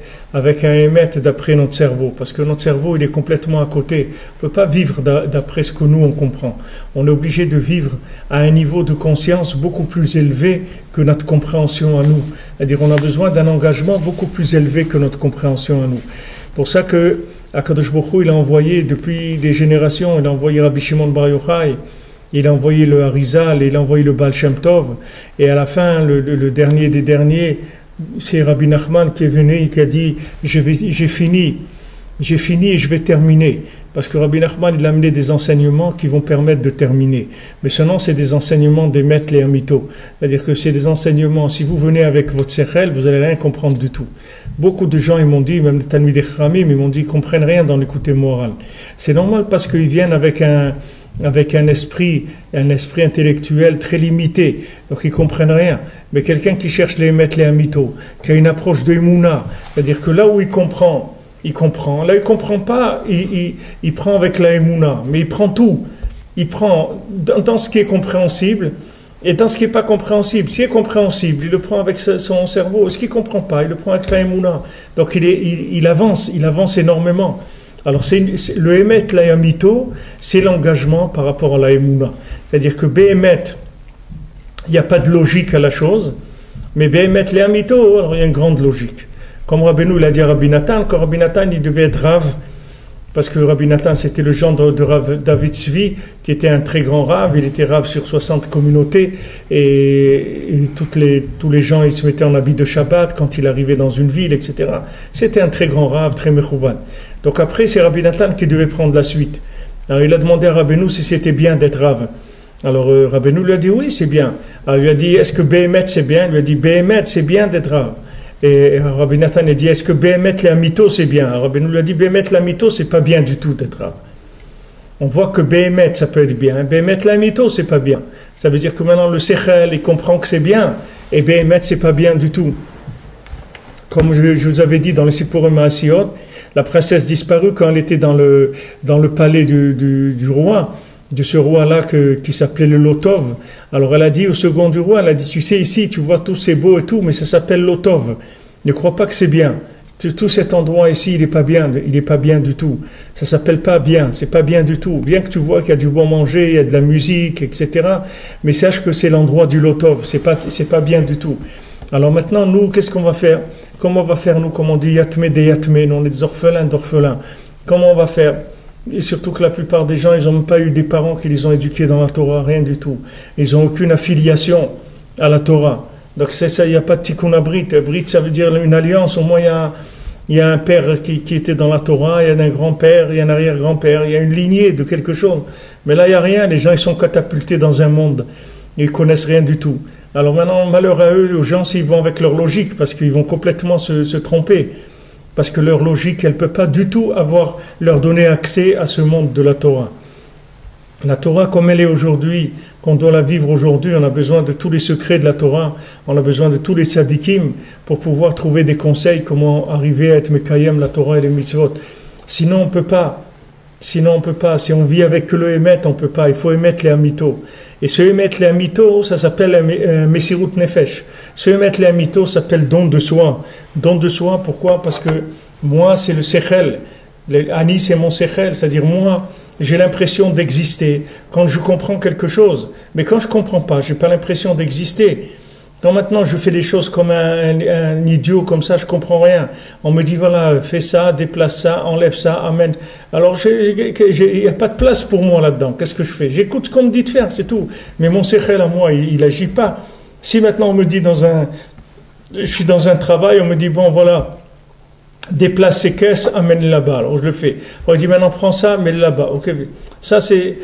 un émet d'après notre cerveau, parce que notre cerveau, il est complètement à côté. On ne peut pas vivre d'après ce que nous, on comprend. On est obligé de vivre à un niveau de conscience beaucoup plus élevé que notre compréhension à nous. C'est-à-dire, on a besoin d'un engagement beaucoup plus élevé que notre compréhension à nous. Pour ça que Akadosh Baruch Hu, il a envoyé, depuis des générations, il a envoyé Rabbi Shimon Bar Yochai, il a envoyé le Harizal, il a envoyé le Baal Shem Tov, et à la fin, le dernier des derniers, c'est Rabbi Nachman qui est venu et qui a dit j'ai fini et je vais terminer. Parce que Rabbi Nachman, il a amené des enseignements qui vont permettre de terminer. Mais sinon, c'est des enseignements des maîtres les amito. C'est-à-dire que c'est des enseignements, si vous venez avec votre sechel, vous n'allez rien comprendre du tout. Beaucoup de gens, ils m'ont dit, même les Talmidei Chachamim, ils m'ont dit, ils ne comprennent rien dans l'écouté moral. C'est normal parce qu'ils viennent avec un esprit intellectuel très limité, donc ils ne comprennent rien. Mais quelqu'un qui cherche les maîtres les amito, qui a une approche de Emouna, c'est-à-dire que là où il comprend. Là, il ne comprend pas, il prend avec la Emouna, mais il prend tout. Il prend dans ce qui est compréhensible et dans ce qui n'est pas compréhensible. Ce qui est compréhensible, il le prend avec son cerveau. Ce qui ne comprend pas, il le prend avec la Emouna. Donc il avance énormément. Alors le Emet, la Yamito, c'est l'engagement par rapport à la Emouna. C'est-à-dire que Behemet, il n'y a pas de logique à la chose, mais Behemet, la Yamito, alors il y a une grande logique. Comme Rabbeinu l'a dit à Rabbi Nathan, quand Rabbi Nathan il devait être Rav, parce que Rabbi Nathan c'était le gendre de Rav David Tzvi, qui était un très grand Rav, il était Rav sur 60 communautés, et tous les gens ils se mettaient en habit de Shabbat quand il arrivait dans une ville, etc. C'était un très grand Rav, très mechouvan. Donc après c'est Rabbi Nathan qui devait prendre la suite. Alors il a demandé à Rabbeinu si c'était bien d'être Rav. Alors Rabbeinu lui a dit oui c'est bien. Alors il lui a dit est-ce que Behemet c'est bien? Il lui a dit Behemet c'est bien d'être Rav. Et Rabbi Nathan a dit est-ce que Behemet la mito c'est bien? Rabbi nous lui a dit Behemet la mito c'est pas bien du tout d'être Rav. On voit que Behemet ça peut être bien, Behemet la mito c'est pas bien. Ça veut dire que maintenant le Sechel il comprend que c'est bien et Behemet c'est pas bien du tout. Comme je vous avais dit dans le Sipurim Maasiot, la princesse disparue quand elle était dans le palais du roi, de ce roi-là qui s'appelait le Lotov. Alors elle a dit au second du roi, elle a dit tu sais ici tu vois tout c'est beau et tout mais ça s'appelle Lotov. Ne crois pas que c'est bien. Tout cet endroit ici il n'est pas bien du tout. Ça s'appelle pas bien, c'est pas bien du tout. Bien que tu vois qu'il y a du bon manger, il y a de la musique, etc. Mais sache que c'est l'endroit du Lotov, c'est pas bien du tout. Alors maintenant nous qu'est-ce qu'on va faire? Comment on va faire nous? Comme on dit Yatme des Yatme, nous on est des orphelins d'orphelins. Comment on va faire? Et surtout que la plupart des gens, ils n'ont même pas eu des parents qui les ont éduqués dans la Torah, rien du tout. Ils n'ont aucune affiliation à la Torah. Donc c'est ça, il n'y a pas de tikkun abrit. Brit, ça veut dire une alliance. Au moins, il y a un père qui était dans la Torah, il y a un grand-père, il y a un arrière-grand-père, il y a une lignée de quelque chose. Mais là, il n'y a rien. Les gens, ils sont catapultés dans un monde. Ils ne connaissent rien du tout. Alors maintenant, malheur à eux, aux gens, s'ils vont avec leur logique, parce qu'ils vont complètement se tromper. Parce que leur logique, elle ne peut pas du tout leur donner accès à ce monde de la Torah. La Torah, comme elle est aujourd'hui, qu'on doit la vivre aujourd'hui, on a besoin de tous les secrets de la Torah, on a besoin de tous les tzadikim pour pouvoir trouver des conseils, comment arriver à être mekayem la Torah et les mitzvot. Sinon, on ne peut pas. Si on vit avec que le émet, on ne peut pas. Il faut émettre les amito. Et ce émettre les amito, ça s'appelle un mesirut nefesh. Ce émettre les amito s'appelle don de soi. Don de soi, pourquoi? Parce que moi, c'est le sechel. Ani, c'est mon sechel. C'est-à-dire, moi, j'ai l'impression d'exister quand je comprends quelque chose. Mais quand je ne comprends pas, je n'ai pas l'impression d'exister. Quand maintenant je fais les choses comme un idiot, comme ça, je ne comprends rien. On me dit, voilà, fais ça, déplace ça, enlève ça, amène. Alors, il n'y a pas de place pour moi là-dedans. Qu'est-ce que je fais? J'écoute ce qu'on me dit de faire, c'est tout. Mais mon sechel à moi, il n'agit pas. Si maintenant on me dit dans je suis dans un travail, on me dit, bon voilà, déplace ces caisses, amène là-bas. Alors je le fais. On dit, maintenant prends ça, mets là-bas. Ok. Ça, c'est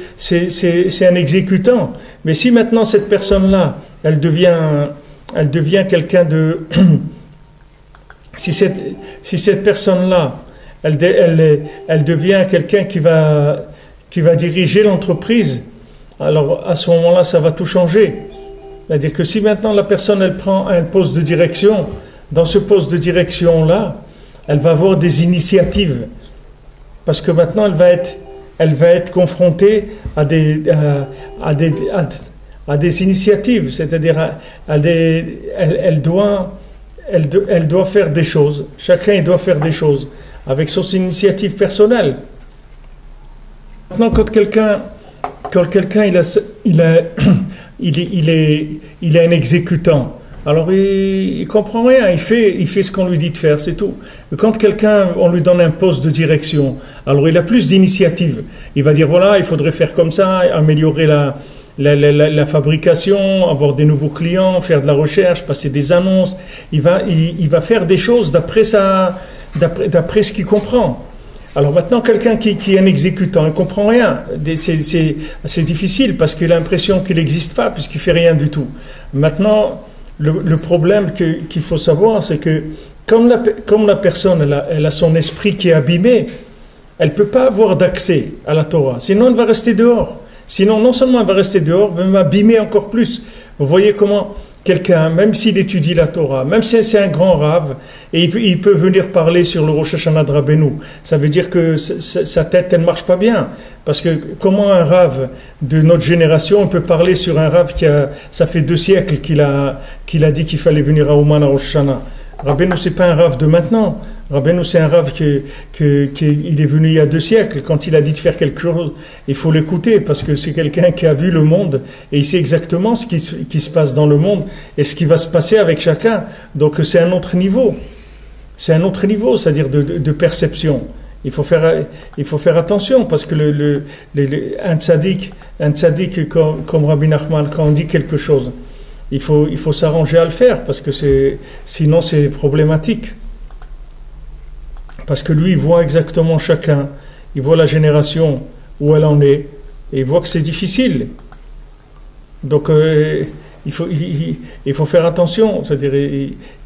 un exécutant. Mais si maintenant cette personne-là, elle devient quelqu'un de... si cette personne-là, elle devient quelqu'un qui va diriger l'entreprise, alors à ce moment-là, ça va tout changer. C'est-à-dire que si maintenant la personne, elle prend un poste de direction, dans ce poste de direction-là, elle va avoir des initiatives. Parce que maintenant, elle va être confrontée à des initiatives. C'est-à-dire, elle doit faire des choses. Chacun, il doit faire des choses avec son initiative personnelle. Maintenant, quand quelqu'un il est un exécutant, alors il comprend rien, il fait ce qu'on lui dit de faire, c'est tout. Mais quand quelqu'un, on lui donne un poste de direction, alors il a plus d'initiative. Il va dire voilà, il faudrait faire comme ça, améliorer la fabrication, avoir des nouveaux clients, faire de la recherche, passer des annonces. Il va faire des choses d'après ce qu'il comprend. Alors maintenant, quelqu'un qui est un exécutant, il ne comprend rien. C'est difficile parce qu'il a l'impression qu'il n'existe pas puisqu'il ne fait rien du tout. Maintenant, le problème qu'il faut savoir, c'est que comme la personne elle a son esprit qui est abîmé, elle ne peut pas avoir d'accès à la Torah. Sinon, elle va rester dehors. Sinon, non seulement elle va rester dehors, elle va m'abîmer encore plus. Vous voyez comment quelqu'un, même s'il étudie la Torah, même si c'est un grand rave, et il peut venir parler sur le Rosh Hashanah de Rabbeinu, ça veut dire que sa tête, elle ne marche pas bien. Parce que comment un rave de notre génération peut parler sur un rave ça fait 2 siècles qu'il a dit qu'il fallait venir à Ouman à Rosh Hashanah. Rabbeinu, ce n'est pas un rave de maintenant. Rabbeinu, c'est un rave qu'il est venu il y a 2 siècles. Quand il a dit de faire quelque chose, il faut l'écouter parce que c'est quelqu'un qui a vu le monde et il sait exactement ce qui se passe dans le monde et ce qui va se passer avec chacun. Donc c'est un autre niveau. C'est un autre niveau, c'est-à-dire de perception. Il faut faire attention parce que un tzaddik comme Rabbi Nachman, quand on dit quelque chose, il faut s'arranger à le faire parce que sinon c'est problématique. Parce que lui, il voit exactement chacun, il voit la génération où elle en est, et il voit que c'est difficile. Donc, il faut faire attention, c'est-à-dire,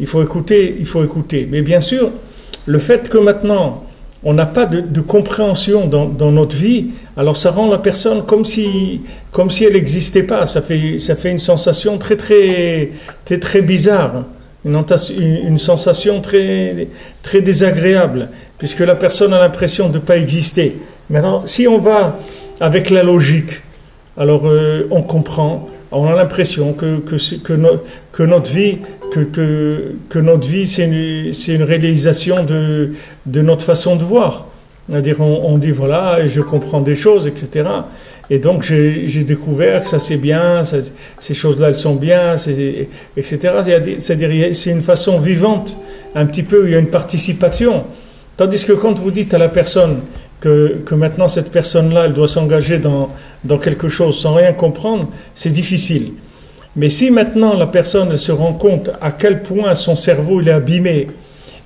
il faut écouter. Mais bien sûr, le fait que maintenant, on n'a pas de compréhension dans notre vie, alors ça rend la personne comme si elle n'existait pas. Ça fait une sensation très, très, très, très bizarre. Une sensation très, très désagréable, puisque la personne a l'impression de ne pas exister. Maintenant, si on va avec la logique, alors on comprend, on a l'impression que notre vie, c'est une réalisation de notre façon de voir. C'est-à-dire, on dit voilà, je comprends des choses, etc. Et donc, j'ai découvert que ça c'est bien, ces choses-là elles sont bien, etc. C'est-à-dire, c'est une façon vivante, un petit peu, où il y a une participation. Tandis que quand vous dites à la personne que maintenant cette personne-là, elle doit s'engager dans quelque chose sans rien comprendre, c'est difficile. Mais si maintenant la personne elle se rend compte à quel point son cerveau il est abîmé,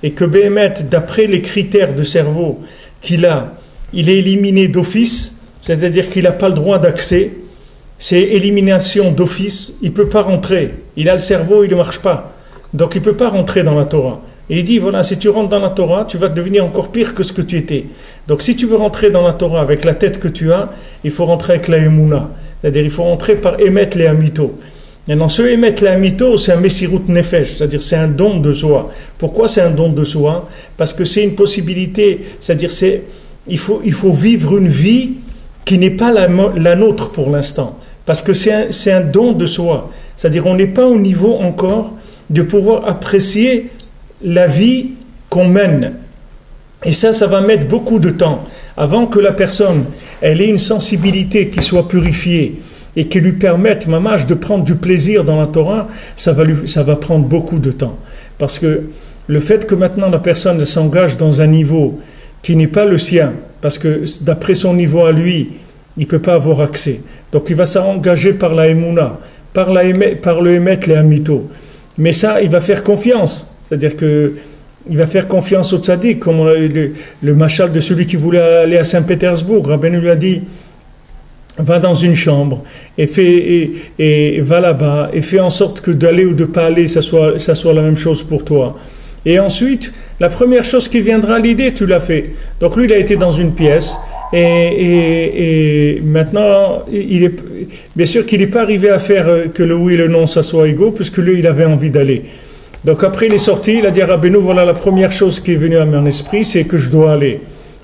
et que Béhémet, d'après les critères de cerveau qu'il a, il est éliminé d'office, c'est-à-dire qu'il n'a pas le droit d'accès, c'est élimination d'office, il ne peut pas rentrer, il a le cerveau, il ne marche pas, donc il ne peut pas rentrer dans la Torah. Et il dit, voilà, si tu rentres dans la Torah, tu vas devenir encore pire que ce que tu étais. Donc si tu veux rentrer dans la Torah avec la tête que tu as, il faut rentrer avec la Emouna, c'est-à-dire il faut rentrer par émettre les Amito. Maintenant, ce émettre les Amito, c'est un Messirut Nefesh, c'est-à-dire c'est un don de soi. Pourquoi c'est un don de soi? Parce que c'est une possibilité, c'est-à-dire il faut vivre une vie qui n'est pas la nôtre pour l'instant, parce que c'est un don de soi, c'est-à-dire on n'est pas au niveau encore de pouvoir apprécier la vie qu'on mène, et ça va mettre beaucoup de temps, avant que la personne, elle ait une sensibilité qui soit purifiée, et qui lui permette, mamage, de prendre du plaisir dans la Torah, ça va prendre beaucoup de temps, parce que le fait que maintenant la personne s'engage dans un niveau qui n'est pas le sien, parce que d'après son niveau à lui, il ne peut pas avoir accès. Donc il va s'engager par la Emouna, par le Emet, les Amito. Mais ça, il va faire confiance. C'est-à-dire que il va faire confiance au tzaddik, comme le machal de celui qui voulait aller à Saint-Pétersbourg. Rabbeinu lui a dit, va dans une chambre et va là-bas et fais en sorte que d'aller ou de pas aller, ça soit la même chose pour toi. Et ensuite, la première chose qui viendra à l'idée, tu l'as fait. Donc lui, il a été dans une pièce et maintenant, bien sûr qu'il n'est pas arrivé à faire que le oui et le non, ça soit égaux, puisque lui, il avait envie d'aller. Donc après, il est sorti, il a dit à Rabbeinu, voilà la première chose qui est venue à mon esprit, c'est que je dois aller.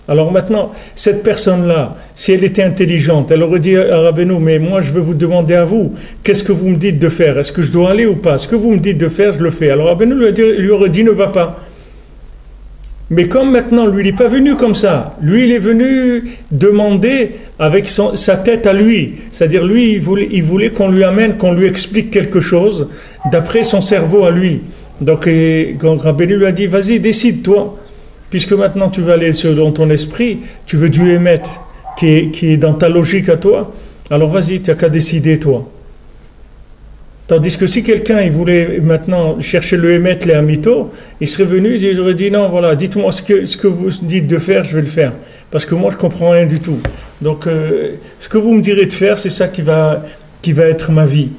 Alors maintenant, cette personne-là, si elle était intelligente, elle aurait dit à Rabbeinu, mais moi je veux vous demander à vous, qu'est-ce que vous me dites de faire? Est-ce que je dois aller ou pas? Ce que vous me dites de faire, je le fais. Alors Rabbeinu lui aurait dit, ne va pas. Mais comme maintenant, lui, il n'est pas venu comme ça. Lui, il est venu demander avec sa tête à lui. C'est-à-dire, lui, il voulait qu'on lui amène, qu'on lui explique quelque chose d'après son cerveau à lui. Donc, quand Rabbeinu lui a dit, vas-y, décide-toi. Puisque maintenant, tu vas aller dans ton esprit, tu veux du émettre qui est dans ta logique à toi. Alors, vas-y, tu n'as qu'à décider, toi. Tandis que si quelqu'un il voulait maintenant chercher le émettre, les amito, il serait venu, il aurait dit non, voilà, dites-moi ce que vous dites de faire, je vais le faire. Parce que moi, je ne comprends rien du tout. Donc, ce que vous me direz de faire, c'est ça qui va être ma vie.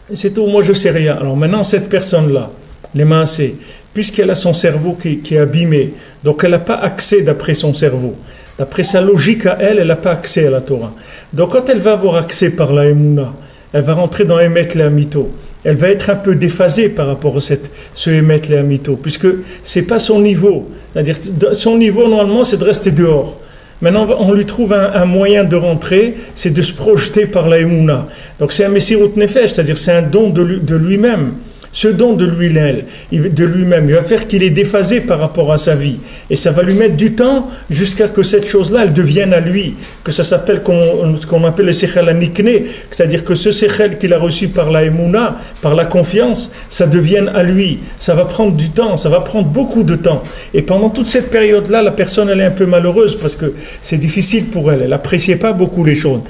Et c'est tout, moi, je ne sais rien. Alors maintenant, cette personne-là, les maasé, puisqu'elle a son cerveau qui est abîmé, donc elle n'a pas accès d'après son cerveau. D'après sa logique à elle, elle n'a pas accès à la Torah. Donc, quand elle va avoir accès par la Emouna, elle va rentrer dans Emet Lehamito. Elle va être un peu déphasée par rapport à ce Emet Lehamito, puisque ce n'est pas son niveau. C'est-à-dire, son niveau, normalement, c'est de rester dehors. Maintenant, on lui trouve un moyen de rentrer, c'est de se projeter par la Emouna. Donc, c'est un Messirut Nefesh, c'est-à-dire c'est un don de lui-même. Ce don de lui-même, il va faire qu'il est déphasé par rapport à sa vie. Et ça va lui mettre du temps jusqu'à que cette chose-là, elle devienne à lui. Que ça s'appelle ce qu'on appelle le sechel anikne, c'est-à-dire que ce sechel qu'il a reçu par la émouna, par la confiance, ça devienne à lui. Ça va prendre du temps, ça va prendre beaucoup de temps. Et pendant toute cette période-là, la personne, elle est un peu malheureuse parce que c'est difficile pour elle. Elle n'appréciait pas beaucoup les choses.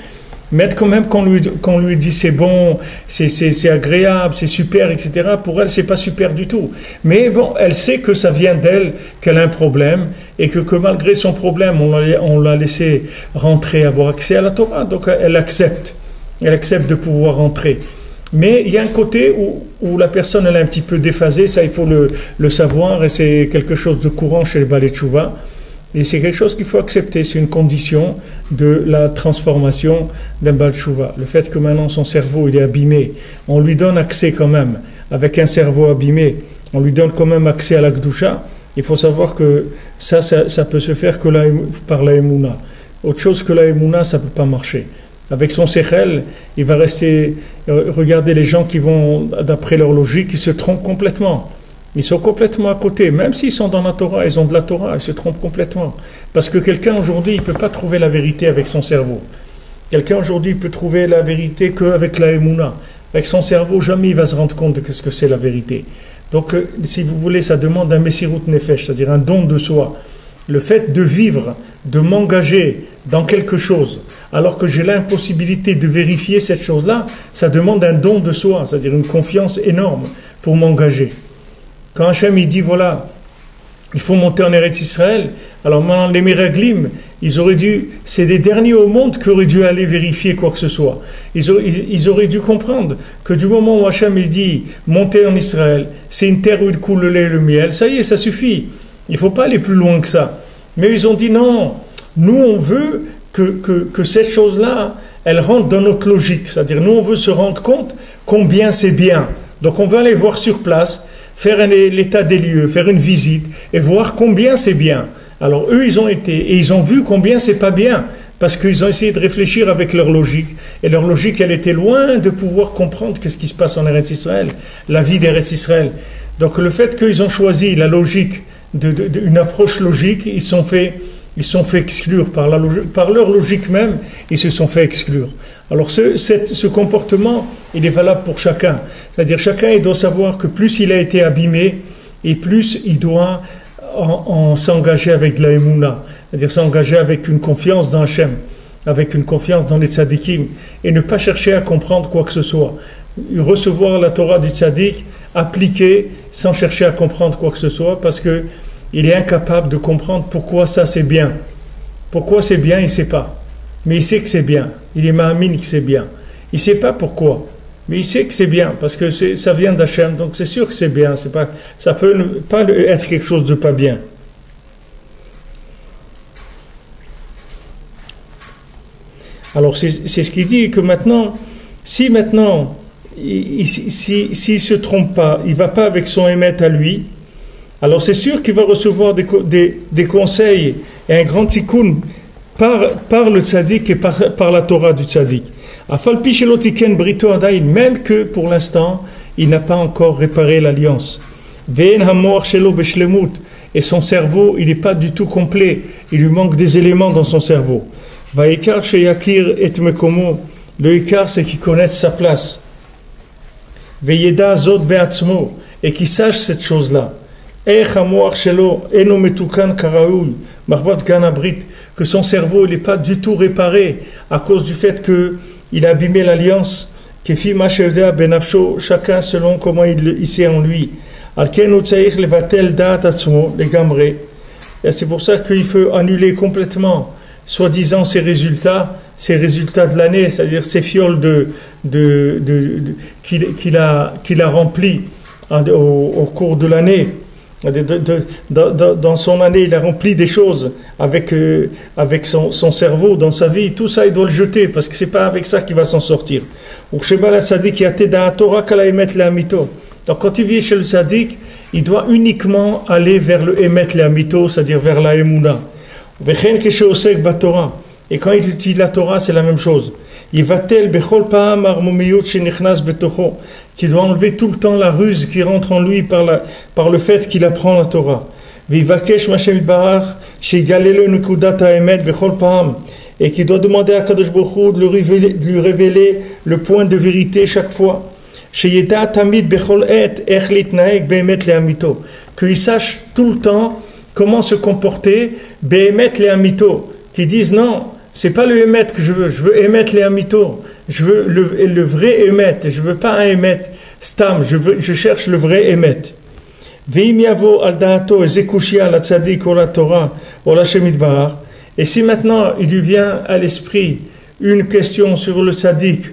Mais quand même, qu'on lui dit c'est bon, c'est agréable, c'est super, etc., pour elle, c'est pas super du tout. Mais bon, elle sait que ça vient d'elle, qu'elle a un problème, et que malgré son problème, on l'a laissé rentrer, avoir accès à la Torah, donc elle accepte de pouvoir rentrer. Mais il y a un côté où la personne, elle est un petit peu déphasée, ça il faut le savoir, et c'est quelque chose de courant chez les Balei Teshuvah. Et c'est quelque chose qu'il faut accepter, c'est une condition de la transformation d'un Baal Teshuvah. Le fait que maintenant son cerveau il est abîmé, on lui donne accès quand même, avec un cerveau abîmé, on lui donne quand même accès à la Kedusha. Il faut savoir que ça peut se faire que par la Emouna. Autre chose que la Emouna, ça ne peut pas marcher. Avec son sechel, il va rester, regardez les gens qui vont, d'après leur logique, ils se trompent complètement. Ils sont complètement à côté, même s'ils sont dans la Torah, ils ont de la Torah, ils se trompent complètement. Parce que quelqu'un aujourd'hui, il ne peut pas trouver la vérité avec son cerveau. Quelqu'un aujourd'hui, il peut trouver la vérité qu'avec la Emouna. Avec son cerveau, jamais il va se rendre compte de ce que c'est la vérité. Donc, si vous voulez, ça demande un Messirut Nefesh, c'est-à-dire un don de soi. Le fait de vivre, de m'engager dans quelque chose, alors que j'ai l'impossibilité de vérifier cette chose-là, ça demande un don de soi, c'est-à-dire une confiance énorme pour m'engager. Quand Hachem il dit voilà, il faut monter en Eretz Israël, alors maintenant les Meraglim, c'est les derniers au monde qui auraient dû aller vérifier quoi que ce soit. Ils auraient dû comprendre que du moment où Hachem il dit monter en Israël, c'est une terre où il coule le lait et le miel, ça y est, ça suffit. Il ne faut pas aller plus loin que ça. Mais ils ont dit non, nous on veut que cette chose-là, elle rentre dans notre logique. C'est-à-dire nous on veut se rendre compte combien c'est bien. Donc on veut aller voir sur place, faire l'état des lieux, faire une visite et voir combien c'est bien. Alors eux, ils ont été et ils ont vu combien c'est pas bien parce qu'ils ont essayé de réfléchir avec leur logique. Et leur logique, elle était loin de pouvoir comprendre qu'est-ce qui se passe en Eretz Israël, la vie d'Eretz Israël. Donc le fait qu'ils ont choisi la logique, une approche logique, ils se sont fait exclure par leur logique même, ils se sont fait exclure. Alors ce comportement, il est valable pour chacun. C'est-à-dire chacun, il doit savoir que plus il a été abîmé, et plus il doit s'engager avec de la Emouna. C'est-à-dire s'engager avec une confiance dans Hachem, avec une confiance dans les tzadikim, et ne pas chercher à comprendre quoi que ce soit. Recevoir la Torah du tzadik appliquer sans chercher à comprendre quoi que ce soit, parce que il est incapable de comprendre pourquoi ça c'est bien. Pourquoi c'est bien, il ne sait pas. Mais il sait que c'est bien. Il est ma'amine que c'est bien. Il ne sait pas pourquoi. Mais il sait que c'est bien, parce que ça vient d'Hachem, donc c'est sûr que c'est bien. Ça peut pas être quelque chose de pas bien. Alors c'est ce qu'il dit, que maintenant, si maintenant, s'il ne se trompe pas, il ne va pas avec son émet à lui, alors c'est sûr qu'il va recevoir des conseils et un grand tikkun par le tzaddik et par la Torah du tzaddik. Même que pour l'instant, il n'a pas encore réparé l'alliance. Et son cerveau, il n'est pas du tout complet. Il lui manque des éléments dans son cerveau. Le ikar, c'est qu'il connaisse sa place. Et qu'il sache cette chose-là. Que son cerveau n'est pas du tout réparé à cause du fait qu'il a abîmé l'alliance. Chacun selon comment il sait en lui. Et c'est pour ça qu'il faut annuler complètement, soi-disant, ses résultats de l'année, c'est-à-dire ces fioles qu'il a remplis au cours de l'année. Dans son année, il a rempli des choses avec son cerveau, dans sa vie. Tout ça, il doit le jeter, parce que c'est pas avec ça qu'il va s'en sortir. Donc quand il vient chez le Sadiq, il doit uniquement aller vers le Emet Le'amito, c'est-à-dire vers la Emouna. Et quand il utilise la Torah, c'est la même chose. Qui doit enlever tout le temps la ruse qui rentre en lui par le fait qu'il apprend la Torah. Et qui doit demander à Kadosh Baruch Hu de lui révéler le point de vérité chaque fois. Qu'il sache tout le temps comment se comporter, qui disent non, c'est pas le émet que je veux émettre les amito, je veux le vrai émet, je veux pas un émet stam, je cherche le vrai émet. Et si maintenant il lui vient à l'esprit une question sur le tzaddik,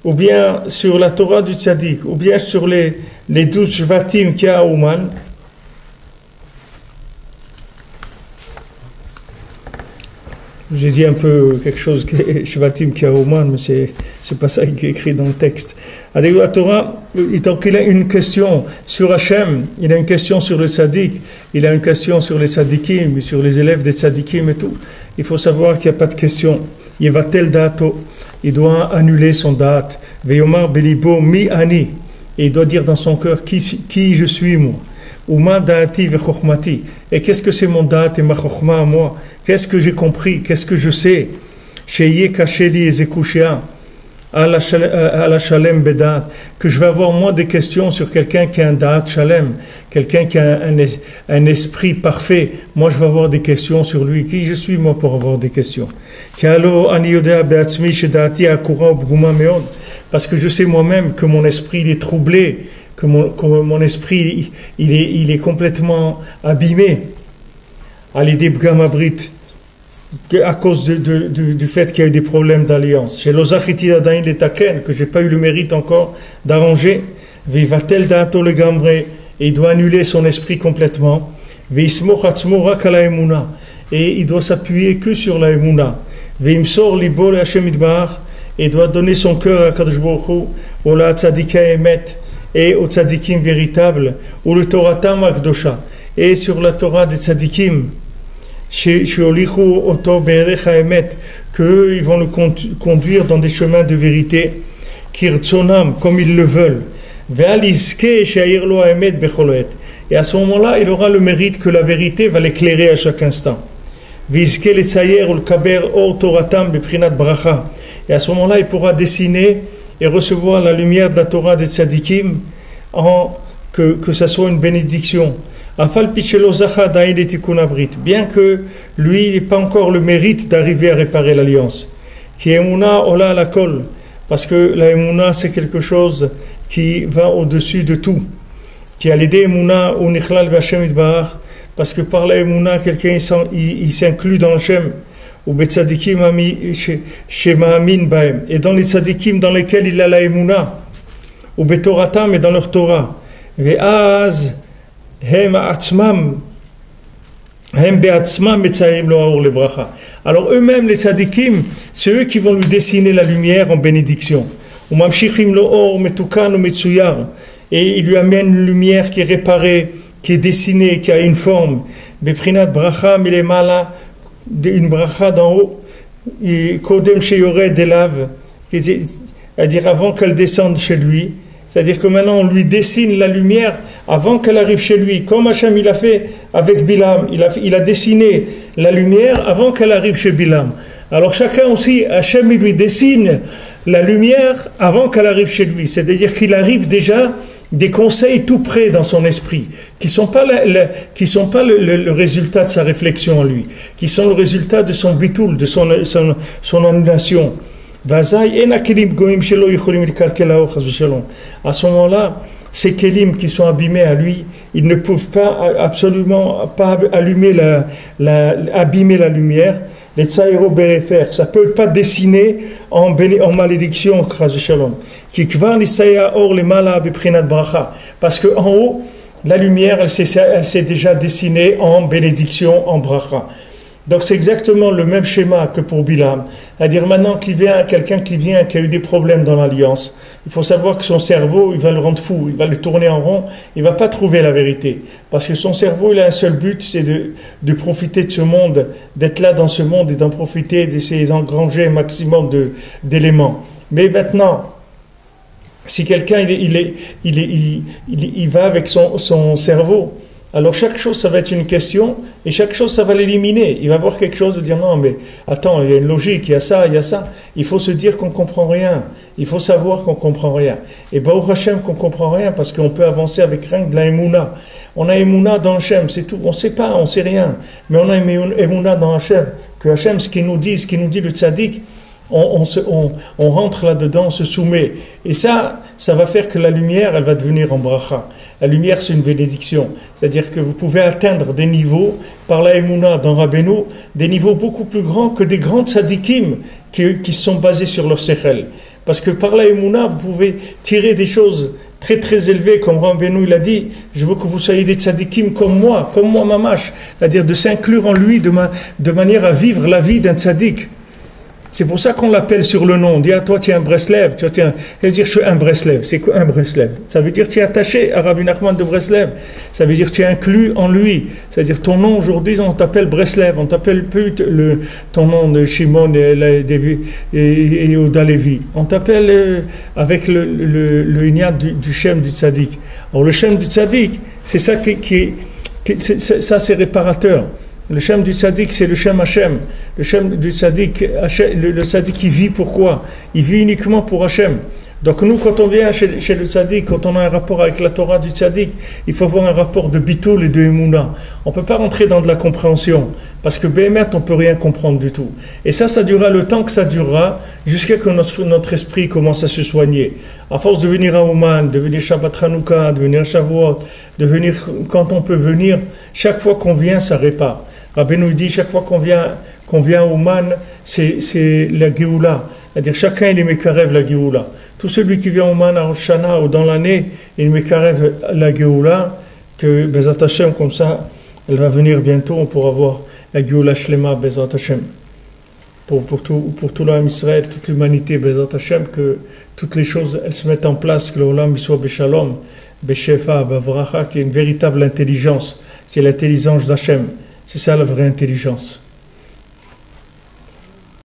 ou bien sur la Torah du tzaddik, ou bien sur les 12 shvatim qu'il y a à Ouman, j'ai dit un peu quelque chose que Shvatim qui a Ouman, mais c'est pas ça qui est écrit dans le texte. Avec la Torah, donc il a une question sur Hachem, il a une question sur le tzaddik, il a une question sur les tzaddikim, sur les élèves des tzaddikim et tout. Il faut savoir qu'il n'y a pas de question. Yevatel dato, il doit annuler son date. Veyomar belibo mi ani, et il doit dire dans son cœur qui je suis moi. Uma daati vechokhmati, et qu'est-ce que c'est mon date et ma chokhma à moi? Qu'est-ce que j'ai compris? Qu'est-ce que je sais? Sheye kasheli ezekushia à la shalem bedat, que je vais avoir moi des questions sur quelqu'un qui a un da'at shalem, quelqu'un qui a un esprit parfait. Moi je vais avoir des questions sur lui. Qui je suis moi pour avoir des questions? Parce que je sais moi-même que mon esprit il est troublé, que mon esprit il est complètement abîmé à l'idée b'gamabrit, à cause du fait qu'il y a eu des problèmes d'alliance. Chez l'Ozachiti d'Adain l'Etaken, que je n'ai pas eu le mérite encore d'arranger, Vivatel d'Ato le Gambre, et il doit annuler son esprit complètement, Vismoch Atzmo Rak ala Emuna, et il doit s'appuyer que sur la Emuna, Vimsor Libo le Hashem Idbar, et doit donner son cœur à Kadosh Baruch Hu, ou la Tzadika Emet, et au Tzadikim véritable, ou le Toratam Akdosha, et sur la Torah des Tzadikim, qu'ils vont le conduire dans des chemins de vérité, comme ils le veulent. Et à ce moment-là, il aura le mérite que la vérité va l'éclairer à chaque instant. Et à ce moment-là, il pourra dessiner et recevoir la lumière de la Torah des Tzadikim, que ça soit une bénédiction. Bien que lui, il n'ait pas encore le mérite d'arriver à réparer l'alliance. Parce que la Emouna, c'est quelque chose qui va au-dessus de tout. qui a l'idée Emouna ou Nichlal V'Hashem Yitbarach, parce que par la Emouna, quelqu'un il s'inclut dans Hachem, ou Betzadikim Shema'amin Bahem, et dans les tzadikim dans lesquels il a la Emouna, ou Betoratam et dans leur Torah, Ve'az Hem Atzmam Hem Be'atzmam Metzaim Lo Aor Lebracha. Alors eux-mêmes, les tzadikim, c'est eux qui vont lui dessiner la lumière en bénédiction. Ou Mamshichim Lo Or Metukan ou Metsuyar, et il lui amène une lumière qui est réparée, qui est dessinée, qui a une forme. Beprinat Bracha Milemala, une bracha d'en haut, et Kodem Sheyored Elav, c'est-à-dire avant qu'elle descende chez lui. C'est-à-dire que maintenant on lui dessine la lumière avant qu'elle arrive chez lui, comme Hachem il a fait avec Bilam, il a dessiné la lumière avant qu'elle arrive chez Bilam. Alors chacun aussi, Hachem il lui dessine la lumière avant qu'elle arrive chez lui, c'est-à-dire qu'il arrive déjà des conseils tout près dans son esprit, qui ne sont pas, le résultat de sa réflexion en lui, qui sont le résultat de son bitoul, de son annulation. À ce moment-là, ces kelim qui sont abîmés à lui, ils ne peuvent pas absolument pas abîmer la lumière. Les tsaïro berefer, ça ne peut pas dessiner en malédiction, parce qu'en haut, la lumière, elle s'est déjà dessinée en bénédiction, en bracha. Donc c'est exactement le même schéma que pour Bilam. C'est-à-dire maintenant quelqu'un qui a eu des problèmes dans l'alliance, il faut savoir que son cerveau, il va le rendre fou, il va le tourner en rond, il ne va pas trouver la vérité. Parce que son cerveau, il a un seul but, c'est de profiter de ce monde, d'être là dans ce monde et d'en profiter, d'essayer d'engranger un maximum d'éléments. Mais maintenant, si quelqu'un il va avec son cerveau, alors chaque chose ça va être une question et chaque chose ça va l'éliminer. Il va voir quelque chose de dire non mais attends, il y a une logique, il y a ça. Il faut se dire qu'on ne comprend rien. Il faut savoir qu'on ne comprend rien. Et Baruch Hashem qu'on ne comprend rien parce qu'on peut avancer avec rien que de la Emouna. On a Emouna dans Hashem, c'est tout. On ne sait pas, on ne sait rien. Mais on a Emouna dans Hashem. Que Hashem, ce qu'il nous dit le tzaddik, on rentre là-dedans, on se soumet. Et ça va faire que la lumière, elle va devenir en bracha. La lumière, c'est une bénédiction. C'est-à-dire que vous pouvez atteindre des niveaux, par la Emouna dans Rabbeinu, des niveaux beaucoup plus grands que des grands tzadikim qui sont basés sur leur sechel. Parce que par la Emouna, vous pouvez tirer des choses très très élevées, comme Rabbeinu il a dit, je veux que vous soyez des tzadikim comme moi mamash. C'est-à-dire de s'inclure en lui de manière à vivre la vie d'un tzadik. C'est pour ça qu'on l'appelle sur le nom. On dit, ah, toi, tu es un Breslev. Ça veut dire, je suis un Breslev. C'est quoi un Breslev? Ça veut dire, tu es attaché à Rabbi Nachman de Breslev. Ça veut dire, tu es inclus en lui. C'est-à-dire, ton nom, aujourd'hui, on t'appelle Breslev. On t'appelle plus ton nom de Shimon et Oda Levi. On t'appelle avec le ignat du Shem du Tzadik. Alors, le Shem du Tzadik, c'est ça ça, c'est réparateur. Le Shem du Tzaddik, c'est le Shem Hashem. Le Shem du Tzaddik, le Tzaddik, il vit pourquoi? Il vit uniquement pour Hashem. Donc nous, quand on vient chez le Tzaddik, quand on a un rapport avec la Torah du Tzaddik, il faut avoir un rapport de Bitoul et de Emouna. On ne peut pas rentrer dans de la compréhension, parce que Béhémet, on ne peut rien comprendre du tout. Et ça durera le temps que ça durera, jusqu'à que notre esprit commence à se soigner. À force de venir à Ouman, de venir Shabbat Hanouka, de venir à Shavuot, de venir quand on peut venir, chaque fois qu'on vient, ça répare. Rabbi nous dit, chaque fois qu'on vient à Ouman, c'est la Géoula. C'est-à-dire, chacun, il est Mekarev la Géoula. Tout celui qui vient à Ouman, à Rosh Hashanah ou dans l'année, il est Mekarev la Géoula, que Bezat Hashem, comme ça, elle va venir bientôt, on pourra voir la Géoula Shlema, Bezat Hashem. Pour tout l'âme Israël, toute l'humanité, Bezat Hashem, que toutes les choses, elles se mettent en place, que l'Olam soit Beshalom, Beshefa, Bavracha, qui est une véritable intelligence, qui est l'intelligence d'Hachem. C'est ça la vraie intelligence.